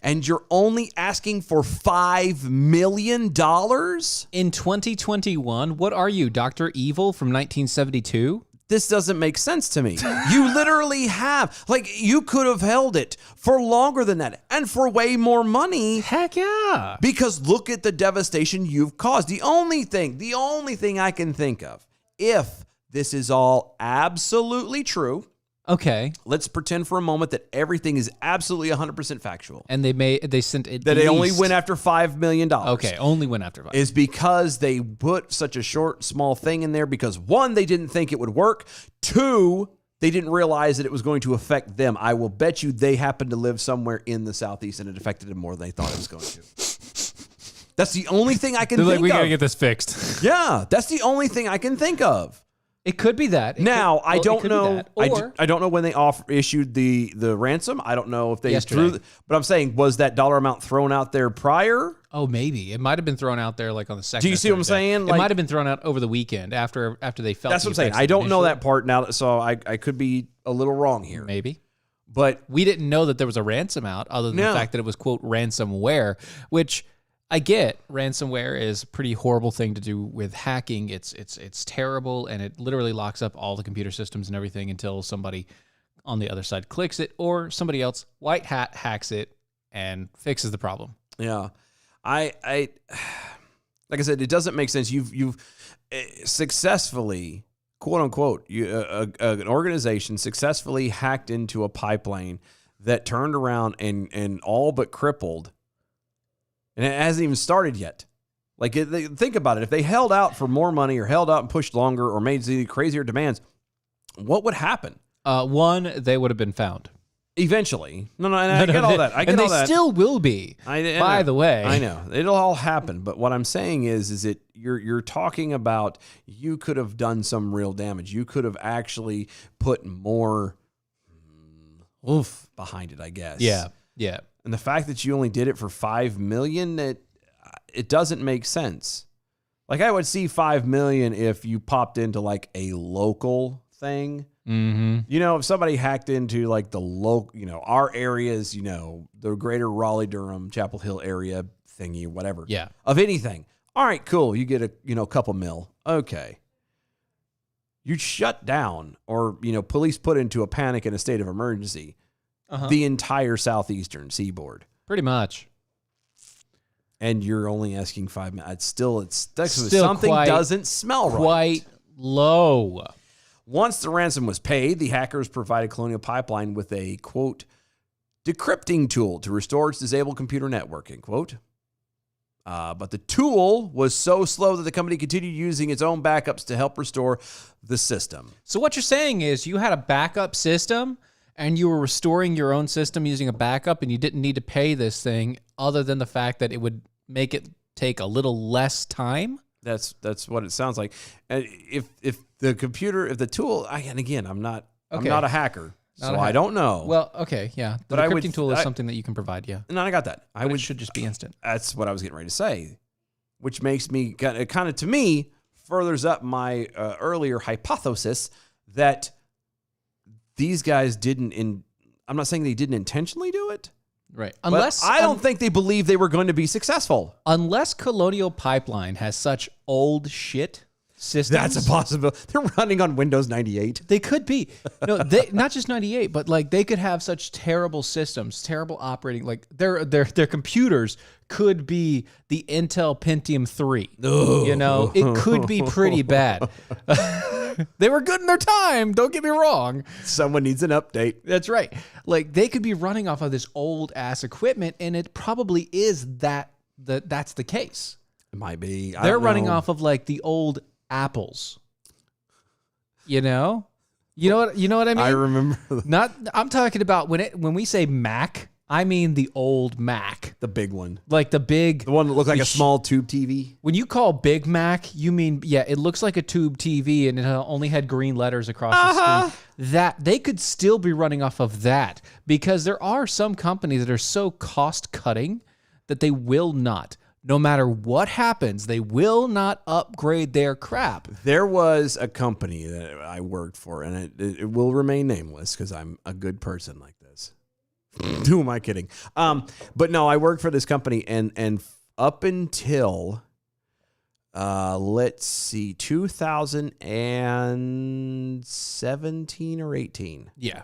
And you're only asking for $5 million? In 2021, what are you, Dr. Evil from 1972? This doesn't make sense to me. You literally have, like, you could have held it for longer than that and for way more money. Heck yeah. Because look at the devastation you've caused. The only thing I can think of, if this is all absolutely true, Okay. let's pretend for a moment that everything is absolutely 100% factual. And they sent it That they only went after $5 million. Okay, only went after 5. Is because they put such a short, small thing in there because, one, they didn't think it would work. Two, they didn't realize that it was going to affect them. I will bet you they happened to live somewhere in the Southeast and it affected them more than they thought it was going to. That's the only thing I can think of. We got to get this fixed. Yeah, that's the only thing I can think of. It could be that. I don't know. Or I don't know when they issued the ransom. I don't know if they Yesterday. but I'm saying, was that dollar amount thrown out there prior? oh, maybe it might have been thrown out there like on the second. Do you or see what I'm third day. saying? It Like- might have been thrown out over the weekend after they felt. That's the what I'm saying. effects I don't know initially. that part now, so I could be a little wrong here. Maybe. But We didn't know that there was a ransom out, other than No. the fact that it was quote ransomware, which I get. Ransomware is a pretty horrible thing to do with hacking. It's terrible, and it literally locks up all the computer systems and everything until somebody on the other side clicks it, or somebody else, white hat, hacks it and fixes the problem. yeah, I like I said, it doesn't make sense. You've successfully, quote unquote, an organization successfully hacked into a pipeline that turned around and all but crippled. And it hasn't even started yet. Like, think about it. If they held out for more money or held out and pushed longer or made crazier demands, what would happen? One, they would have been found. Eventually. No, and I get all that. I get and all they that. still will be. I by know. the way, I know. It'll all happen. But what I'm saying is that you're talking about you could have done some real damage. You could have actually put more oof behind it, I guess. Yeah. And the fact that you only did it for $5 million, it doesn't make sense. Like, I would see $5 million if you popped into like a local thing. Mm-hmm. You know, if somebody hacked into like the local, our areas, the greater Raleigh, Durham, Chapel Hill area thingy, whatever. Yeah. Of anything. All right, cool. You get a couple mil. Okay. You shut down or, police put into a panic in a state of emergency the entire southeastern seaboard. Pretty much. And you're only asking $5 million. It's still Still something quite- doesn't smell right. Quite low. Once the ransom was paid, the hackers provided Colonial Pipeline with a, quote, decrypting tool to restore its disabled computer network, end quote. But the tool was so slow that the company continued using its own backups to help restore the system. So what you're saying is you had a backup system and you were restoring your own system using a backup, and you didn't need to pay this thing other than the fact that it would make it take a little less time? That's what it sounds like. And if the tool, and again, I'm not a hacker, Not so a I hack- don't know. Well, okay, yeah. The But I would- decrypting tool is something that you can provide, yeah. No, I got that. But it should just be instant. That's what I was getting ready to say, which makes me kind of to me furthers up my earlier hypothesis that these guys didn't. I'm not saying they didn't intentionally do it, Right. but I don't think they believed they were going to be successful. Unless Colonial Pipeline has such old shit systems. That's a possibility. They're running on Windows 98. They could be. No, they not just 98, but like they could have such terrible systems, terrible operating. Like their computers could be the Intel Pentium 3. It could be pretty bad. They were good in their time. Don't get me wrong. Someone needs an update. That's right. Like they could be running off of this old ass equipment, and it probably is that's the case. It might be. They're running off of like the old Apples. You know what I mean? I remember I'm talking about when we say Mac, I mean the old Mac, the big one, like the one that looked like a small tube TV. When you call Big Mac, you mean it looks like a tube TV and it only had green letters across the screen. That they could still be running off of that because there are some companies that are so cost cutting that they will not no matter what happens, they will not upgrade their crap. There was a company that I worked for, and it will remain nameless because I'm a good person like this. Who am I kidding? But no, I worked for this company, and up until let's see, 2017 or 18. Yeah.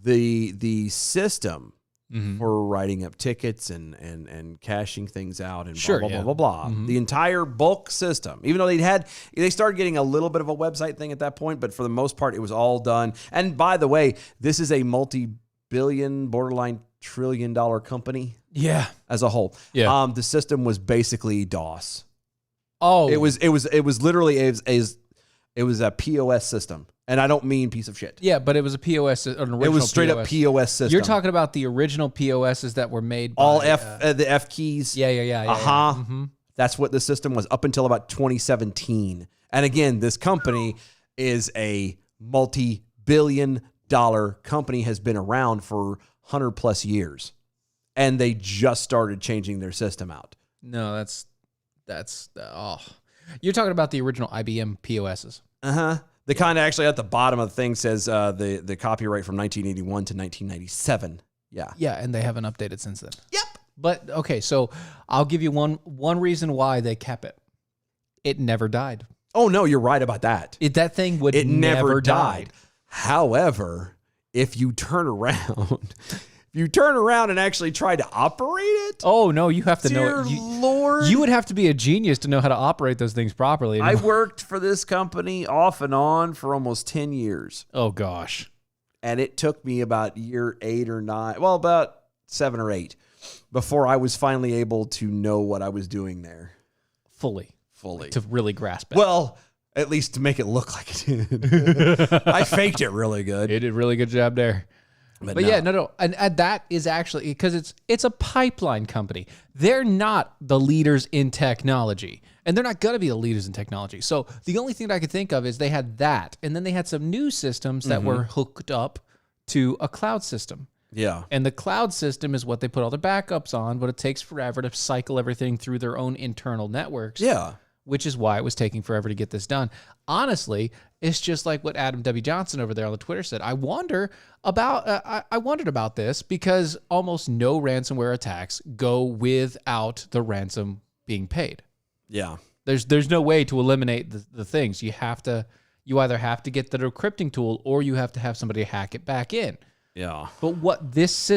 The system for writing up tickets and cashing things out and Sure, blah, blah, yeah. blah, blah, blah. The entire bulk system, even though they started getting a little bit of a website thing at that point, but for the most part, it was all done. And by the way, this is a multi-billion, borderline trillion-dollar company. Yeah. As a whole. Yeah. The system was basically DOS. Oh. It was literally it was a POS system. And I don't mean piece of shit. Yeah, but it was a POS, an original. It was straight POS. up POS system. You're talking about the original POSs that were made by all the F keys. Yeah. That's what the system was up until about 2017. And again, this company is a multi-billion-dollar company, has been around for 100 plus years, and they just started changing their system out. No, that's you're talking about the original IBM POSs. The kind of actually at the bottom of the thing says the copyright from 1981 to 1997. Yeah. Yeah, and they haven't updated since then. Yep. But okay, so I'll give you one reason why they kept it. It never died. Oh no, you're right about that. That thing would never died. However, if you turn around and actually try to operate it, oh no, you have to dear know it. Lord, you would have to be a genius to know how to operate those things properly. I worked for this company off and on for almost 10 years. Oh gosh. And it took me about year 8 or 9, well, about 7 or 8 before I was finally able to know what I was doing there. Fully. To really grasp it. Well, at least to make it look like it did. I faked it really good. It did a really good job there. But yeah, no. And that is actually because it's a pipeline company. They're not the leaders in technology. And they're not going to be the leaders in technology. So the only thing that I could think of is they had that. And then they had some new systems that were hooked up to a cloud system. Yeah. And the cloud system is what they put all their backups on, but it takes forever to cycle everything through their own internal networks. Yeah. Which is why it was taking forever to get this done. Honestly, it's just like what Adam W. Johnson over there on the Twitter said. I wondered about this because almost no ransomware attacks go without the ransom being paid. Yeah. There's no way to eliminate the things. You either have to get the decrypting tool or you have to have somebody hack it back in. Yeah. But what this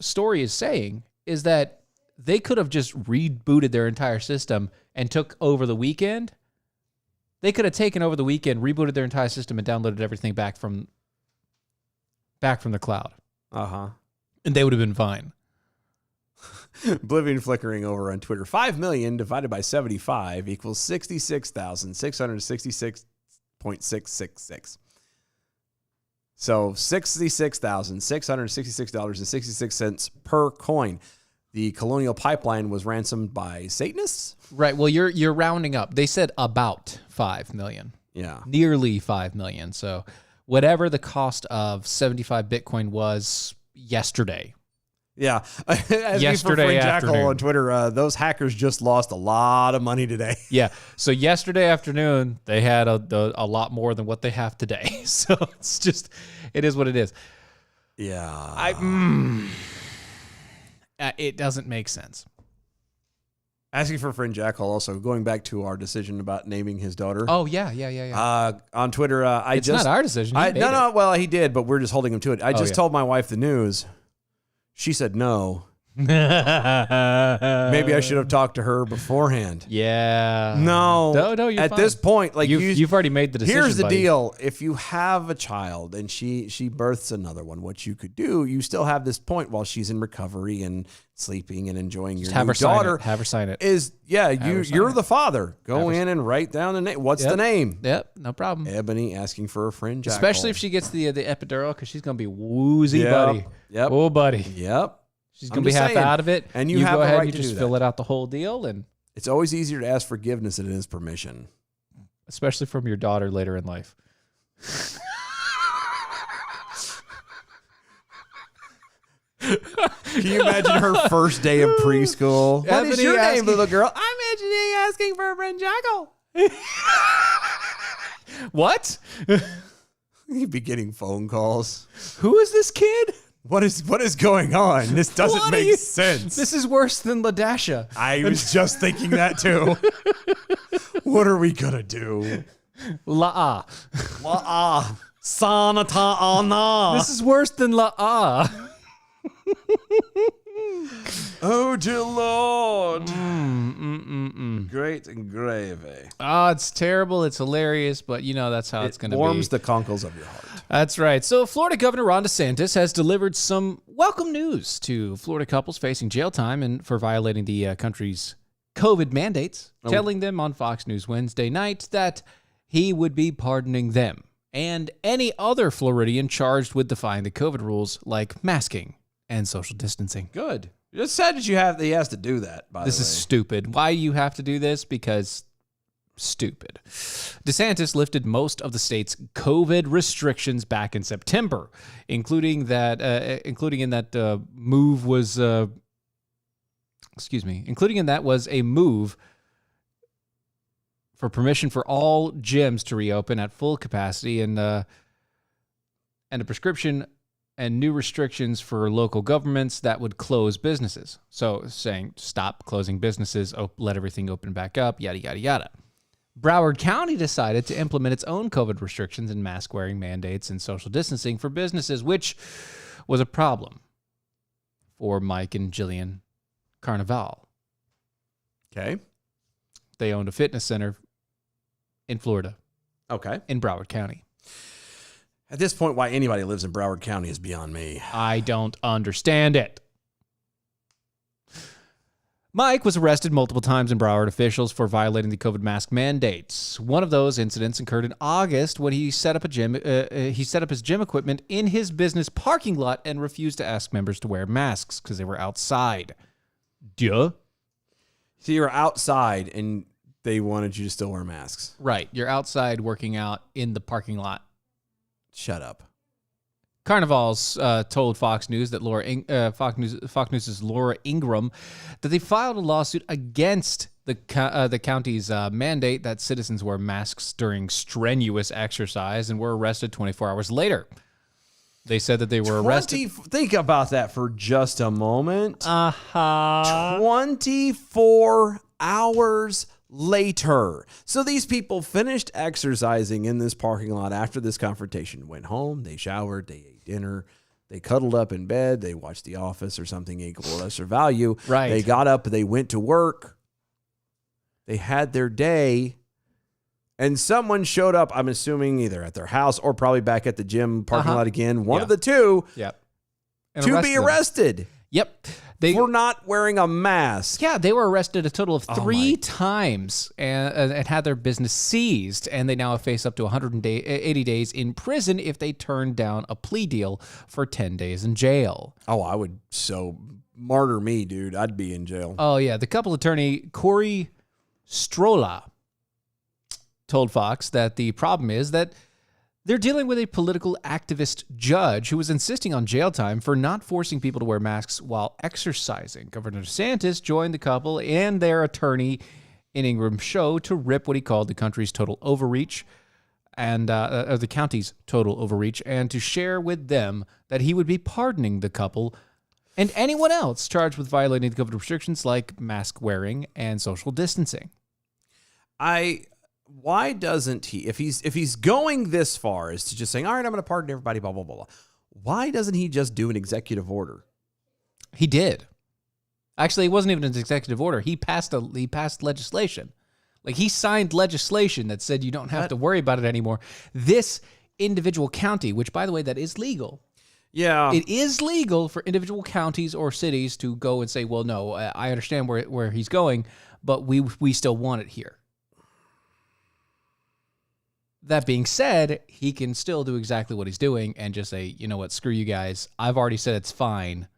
story is saying is that they could have just rebooted their entire system and took over the weekend. They could have taken over the weekend, rebooted their entire system, and downloaded everything back from the cloud. And they would have been fine. Oblivion flickering over on Twitter. 5 million divided by 75 equals 66,666.666. So $66,666.66 per coin. The Colonial Pipeline was ransomed by Satanists? Right. Well, you're rounding up. They said about 5 million. Yeah. Nearly 5 million. So whatever the cost of 75 Bitcoin was yesterday. Yeah. As Yesterday Jackal afternoon. on Twitter, those hackers just lost a lot of money today. Yeah. So yesterday afternoon, they had a lot more than what they have today. So it is what it is. Yeah. It doesn't make sense. Asking for a friend Jackal, also going back to our decision about naming his daughter. Oh, yeah. On Twitter, It's not our decision. He made it. Well, he did, but we're just holding him to it. I just yeah. told my wife the news. She said no. Maybe I should have talked to her beforehand. Yeah. No, you're at fine. this point, like you've already made the decision. Here's the buddy. deal: if you have a child and she births another one, what you could do, you still have this point while she's in recovery and sleeping and enjoying your new daughter. Have her sign it. You're the father. Go in and write down the name. What's the name? Yep, no problem. Ebony asking for a friend Jackal. Especially if she gets the epidural, because she's gonna be woozy, Yep, buddy. yep. Oh, buddy. Yep. She's I'm gonna be just half saying. out of it, And you have go the ahead right and you to just do fill that. it out the whole deal, and It's always easier to ask forgiveness than it is permission. especially from your daughter later in life. Can you imagine her first day of preschool? What is Ebony your name, asking- little girl? I'm Ebony asking for a friend, Jocko. What? You'd be getting phone calls. Who is this kid? What is going on? This doesn't What are make you- sense. This is worse than LaDasha. I was just thinking that too. What are we gonna do? La. Sanata ana. This is worse than La. Oh dear Lord. Great gravy. Oh, it's terrible. It's hilarious, but you know that's how it's going to be. Warms the conkles of your heart. That's right. So, Florida Governor Ron DeSantis has delivered some welcome news to Florida couples facing jail time and for violating the country's COVID mandates, telling them on Fox News Wednesday night that he would be pardoning them and any other Floridian charged with defying the COVID rules like masking and social distancing. Good. It's sad that he has to do that, by the way. This is stupid. Why you have to do this? Because stupid. DeSantis lifted most of the state's COVID restrictions back in September, including in that was a move for permission for all gyms to reopen at full capacity and a prescription and new restrictions for local governments that would close businesses. So saying stop closing businesses, let everything open back up, yada, yada, yada. Broward County decided to implement its own COVID restrictions and mask wearing mandates and social distancing for businesses, which was a problem for Mike and Jillian Carnival. Okay. They owned a fitness center in Florida. Okay. In Broward County. At this point, why anybody lives in Broward County is beyond me. I don't understand it. Mike was arrested multiple times in Broward officials for violating the COVID mask mandates. One of those incidents occurred in August when he set up a gym. He set up his gym equipment in his business parking lot and refused to ask members to wear masks because they were outside. Duh. So you were outside and they wanted you to still wear masks. Right. You're outside working out in the parking lot. Shut up. Carnivals told Fox News that Fox News' Laura Ingram that they filed a lawsuit against the county's mandate that citizens wear masks during strenuous exercise and were arrested 24 hours later. They said that they were arrested. Think about that for just a moment. 24 hours later. So these people finished exercising in this parking lot after this confrontation, went home, they showered, they ate dinner, they cuddled up in bed, they watched The Office or something equal or lesser value. Right. They got up, they went to work, they had their day, and someone showed up, I'm assuming either at their house or probably back at the gym parking lot again, one of the two, Yep. to be arrested. Yep. For not wearing a mask. Yeah, they were arrested a total of 3 times and had their business seized, and they now face up to 180 days in prison if they turn down a plea deal for 10 days in jail. Oh, I would martyr me, dude. I'd be in jail. Oh, yeah. The couple attorney, Corey Strola, told Fox that the problem is that they're dealing with a political activist judge who was insisting on jail time for not forcing people to wear masks while exercising. Governor DeSantis joined the couple and their attorney in Ingram's show to rip what he called the country's total overreach and the county's total overreach, and to share with them that he would be pardoning the couple and anyone else charged with violating the COVID restrictions like mask wearing and social distancing. Why doesn't he, if he's going this far as to just saying, all right, I'm going to pardon everybody, blah, blah, blah, blah, why doesn't he just do an executive order? He did. Actually, it wasn't even an executive order. He passed legislation. Like, he signed legislation that said you don't have to worry about it anymore. This individual county, which, by the way, that is legal. Yeah. It is legal for individual counties or cities to go and say, well, no, I understand where he's going, but we still want it here. That being said, he can still do exactly what he's doing and just say, you know what, screw you guys. I've already said it's fine.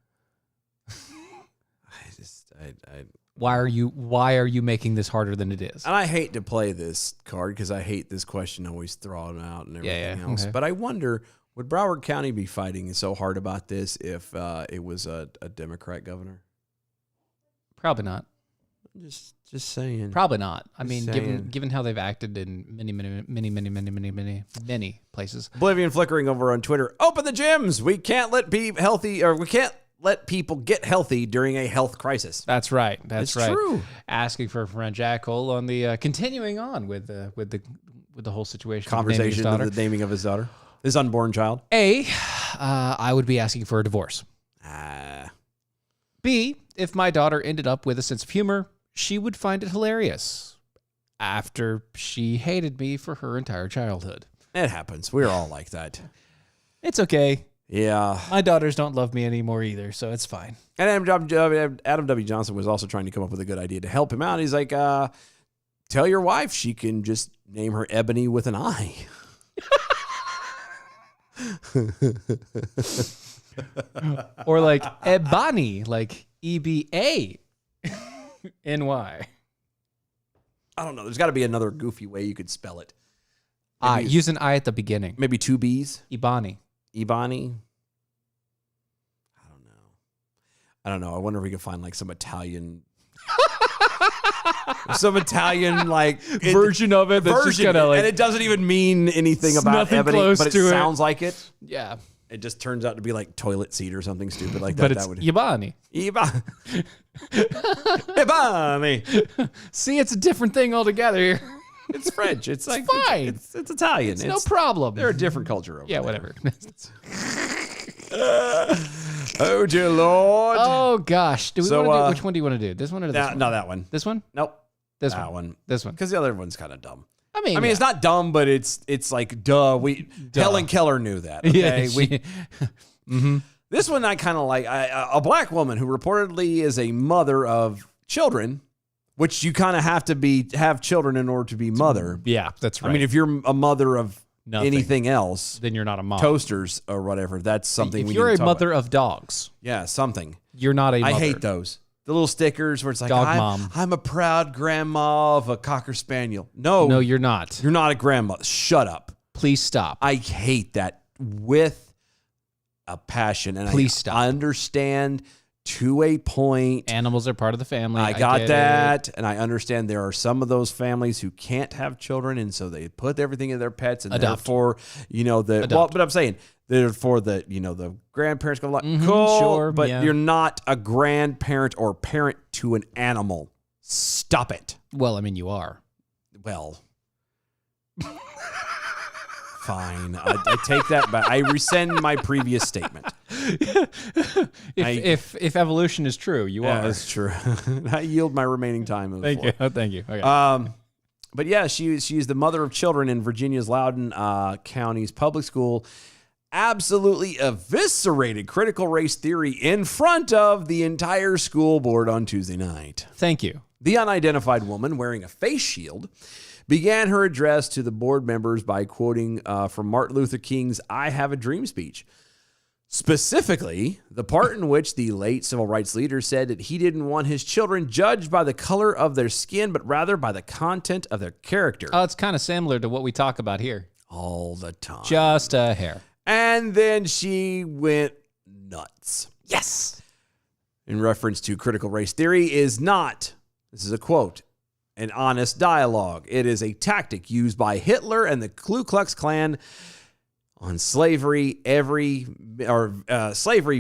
Why are you making this harder than it is? And I hate to play this card because I hate this question always thrown out and everything else. Okay. But I wonder, Would Broward County be fighting so hard about this if it was a Democrat governor? Probably not. Just saying. Probably not. I Just mean, saying. given how they've acted in many places. Oblivion flickering over on Twitter. Open the gyms. We can't let people get healthy during a health crisis. That's right. That's It's right. true. Asking for a friend Jack Hole on the continuing on with the whole situation. of naming his Conversation daughter. of the naming of his daughter, his unborn child. A, I would be asking for a divorce. B, if my daughter ended up with a sense of humor, she would find it hilarious after she hated me for her entire childhood. It happens. We're all like that. It's okay. Yeah. My daughters don't love me anymore either, so it's fine. And Adam W. Johnson was also trying to come up with a good idea to help him out. He's like, tell your wife she can just name her Ebony with an I. Or like Ebony, like EBANY. I don't know. There's got to be another goofy way you could spell it. Use an I at the beginning. Maybe 2 B's. Ebony. Ebony. I don't know. I wonder if we could find like some Italian like Version of it that's just kind of like, and it doesn't even mean anything It's about nothing Ebony, close but it to it. sounds like it. yeah. It just turns out to be like toilet seat or something stupid like that. But it's that would Ebony. Ebony. See, it's a different thing altogether. It's French. It's like fine. It's Italian. It's no problem. They're a different culture over Yeah, there. whatever. Oh dear Lord. Oh gosh. Do we So, want to do which one do you want to do? This one or this one? No, that one. This one? Nope. This That one. one. This one. Because the other one's kind of dumb. I mean, It's not dumb, but it's like duh. Helen Keller knew that. Okay, Yeah, This one I kind of like. A black woman who reportedly is a mother of children, which you kind of have to have children in order to be mother. yeah, that's right. I mean, if you're a mother of Nothing. anything else, then you're not a mom. toasters or whatever, that's something. If we you're need a to talk mother about. of dogs, Yeah, something. you're not a mother. I hate those. The little stickers where it's like, Dog I'm, mom. I'm a proud grandma of a Cocker Spaniel. No, you're not. you're not a grandma. Shut up. Please stop. I hate that with a passion. And Please stop. I understand to a point. Animals are part of the family. I got get that. And I understand there are some of those families who can't have children. And so they put everything in their pets. And Adopt. therefore, but I'm saying, therefore the grandparents go like, cool, sure, but yeah. you're not a grandparent or parent to an animal. Stop it. Well, I mean, you are. Well, fine. I take that back. I rescind my previous statement. If evolution is true, you Yeah, are. that's true. I yield my remaining time. On the Thank floor. you. Thank you. Okay. But yeah, she's the mother of children in Virginia's Loudoun County's public school. Absolutely eviscerated critical race theory in front of the entire school board on Tuesday night. Thank you. The unidentified woman wearing a face shield began her address to the board members by quoting from Martin Luther King's I Have a Dream speech. Specifically, the part in which the late civil rights leader said that he didn't want his children judged by the color of their skin, but rather by the content of their character. Oh, it's kind of similar to what we talk about here. All the time. Just a hair. And then she went nuts. Yes. In reference to critical race theory is not, this is a quote, an honest dialogue. It is a tactic used by Hitler and the Ku Klux Klan on slavery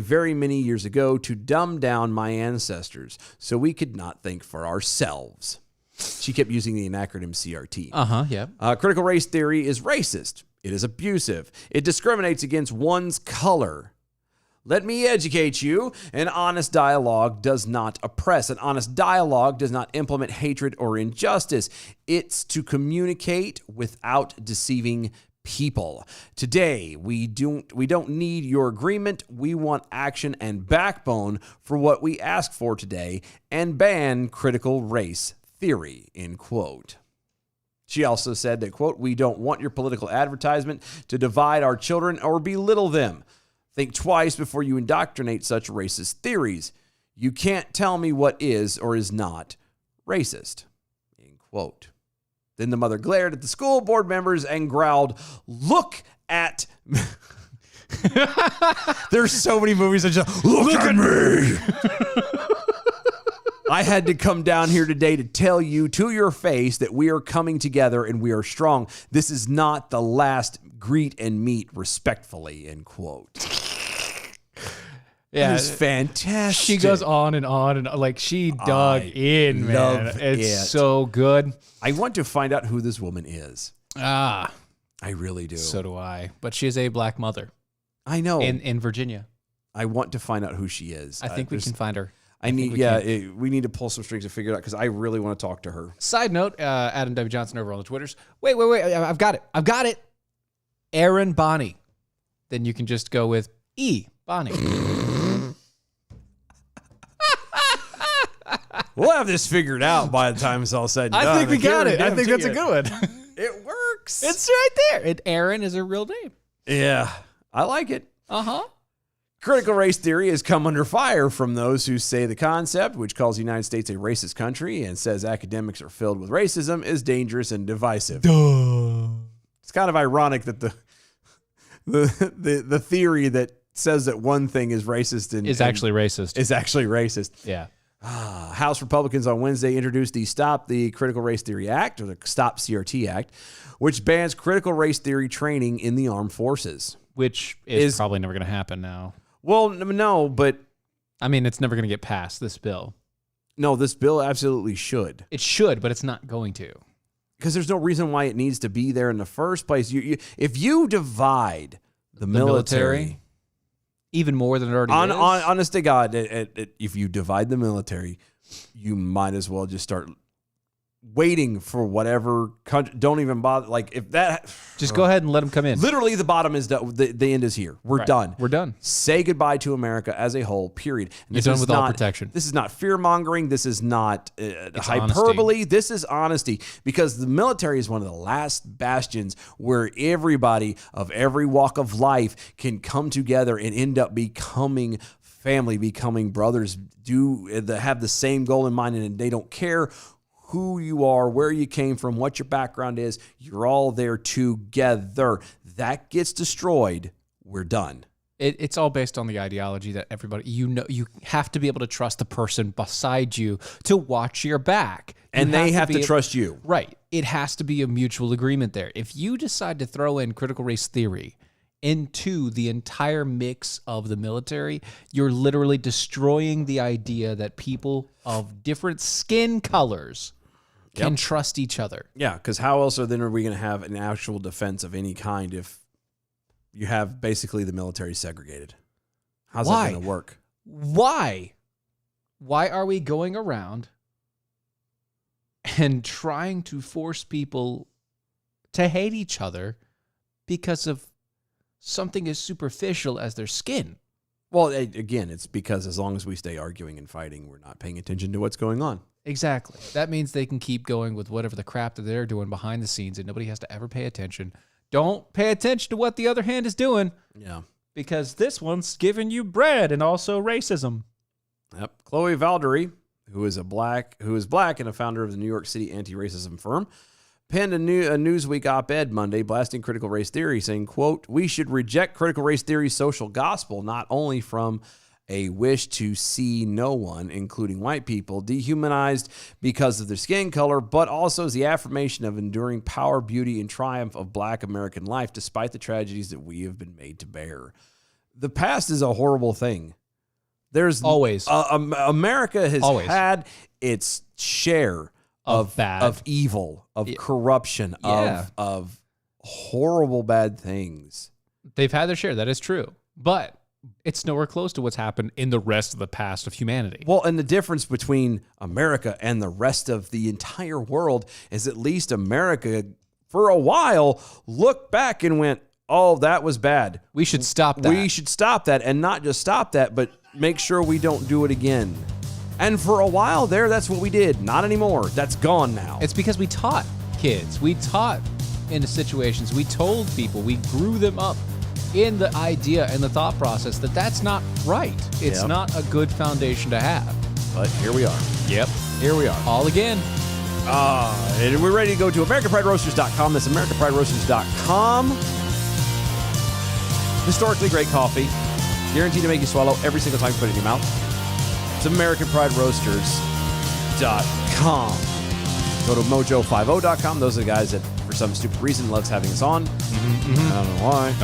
very many years ago to dumb down my ancestors so we could not think for ourselves. She kept using the acronym CRT. Yeah. Critical race theory is racist. It is abusive. It discriminates against one's color. Let me educate you. An honest dialogue does not oppress. An honest dialogue does not implement hatred or injustice. It's to communicate without deceiving people. Today, we don't need your agreement. We want action and backbone for what we ask for today and ban critical race theory, end quote. She also said that, quote, we don't want your political advertisement to divide our children or belittle them. Think twice before you indoctrinate such racist theories. You can't tell me what is or is not racist, end quote. Then the mother glared at the school board members and growled, look at There's so many movies that just look at me. I had to come down here today to tell you to your face that we are coming together and we are strong. This is not the last greet and meet respectfully, end quote. Yeah, It's fantastic. she goes on and like she dug in, man. love It's it. so good. I want to find out who this woman is. Ah, I really do. so do I. But she is a black mother I know. in Virginia. I want to find out who she is. I think we can find her. I need, we we need to pull some strings to figure it out because I really want to talk to her. Side note, Adam W. Johnson over on the Twitters. Wait. I've got it. Aaron Bonnie. Then you can just go with E. Bonnie. We'll have this figured out by the time it's all said and done. I think we got it. I Damn think that's a ticket. good one. It works. It's right there. And Aaron is her real name. Yeah, I like it. Uh-huh. Critical race theory has come under fire from those who say the concept, which calls the United States a racist country and says academics are filled with racism, is dangerous and divisive. It's kind of ironic that the theory that says that one thing is racist and Is actually racist. is actually racist. Yeah. House Republicans on Wednesday introduced the Stop the Critical Race Theory Act, or the Stop CRT Act, which bans critical race theory training in the armed forces. Which is probably never going to happen now. Well, no, but I mean, it's never going to get passed, this bill. no, this bill absolutely should. It should, but it's not going to. Because there's no reason why it needs to be there in the first place. If you divide the military, Even more than it already is. honest to God, if you divide the military, you might as well just start waiting for whatever country. Don't even bother. Like if that, Just go ahead and let them come in. literally the bottom is done. The end is here. We're Right. done. We're done. Say goodbye to America as a whole. Period. And You're this done is with all not- protection. This is not fear mongering. This is not It's hyperbole. This is honesty, because the military is one of the last bastions where everybody of every walk of life can come together and end up becoming family, becoming brothers, have the same goal in mind, and they don't care who you are, where you came from, what your background is. You're all there together. That gets destroyed, we're done. It's all based on the ideology that everybody, you have to be able to trust the person beside you to watch your back. And they have to be- trust you. Right. It has to be a mutual agreement there. If you decide to throw in critical race theory into the entire mix of the military, you're literally destroying the idea that people of different skin colors can trust each other. Yeah, because how else are we going to have an actual defense of any kind if you have basically the military segregated? How's Why? that going to work? Why? Why are we going around and trying to force people to hate each other because of something as superficial as their skin? Well, again, it's because as long as we stay arguing and fighting, we're not paying attention to what's going on. Exactly. That means they can keep going with whatever the crap that they're doing behind the scenes, and nobody has to ever pay attention. Don't pay attention to what the other hand is doing, Yeah. because this one's giving you bread and also racism. Yep. Chloe Valdery, who is black and a founder of the New York City anti-racism firm, penned a Newsweek op-ed Monday blasting critical race theory, saying, quote, "We should reject critical race theory's social gospel, not only from a wish to see no one, including white people, dehumanized because of their skin color, but also as the affirmation of enduring power, beauty, and triumph of black American life, despite the tragedies that we have been made to bear." The past is a horrible thing. There's Always. America has Always. had its share Of bad. of evil, of corruption, Yeah. of horrible bad things. They've had their share. That is true. But it's nowhere close to what's happened in the rest of the past of humanity. Well, and the difference between America and the rest of the entire world is at least America, for a while, looked back and went, "Oh, that was bad. We should stop that." We should stop that, and not just stop that, but make sure we don't do it again." And for a while there, that's what we did. Not anymore. That's gone now. It's because we taught kids. We taught into situations. We told people. We grew them up in the idea and the thought process that that's not right. It's Yep. not a good foundation to have. But here we are. Yep. Here we are. All again. And we're ready to go to AmericanPrideRoasters.com. That's AmericanPrideRoasters.com. historically great coffee, guaranteed to make you swallow every single time you put it in your mouth. It's AmericanPrideRoasters.com. Go to mojo50.com. Those are the guys that, for some stupid reason, loves having us on. I don't know why.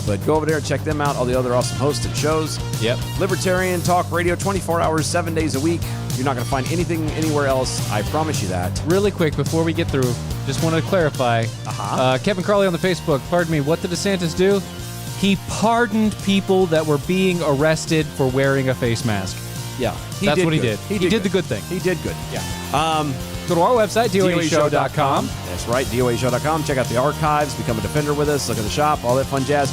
But go over there and check them out. All the other awesome hosts and shows. Yep. Libertarian Talk Radio, 24 hours, 7 days a week. You're not going to find anything anywhere else. I promise you that. Really quick, before we get through, just want to clarify. Kevin Crowley on the Facebook, pardon me, what did DeSantis do? He pardoned people that were being arrested for wearing a face mask. Yeah. That's what he good. did. He did the good thing. He did good. Yeah. Go to our website, DOAShow.com. That's right, DOAShow.com. Check out the archives, become a defender with us, look at the shop, all that fun jazz.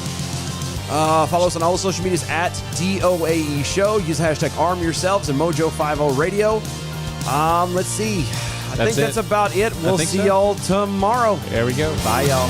Follow us on all the social medias at DOAE Show. Use hashtag arm yourselves and Mojo50 Radio. Let's see. I think that's about it. We'll see y'all tomorrow. There we go. Bye, y'all.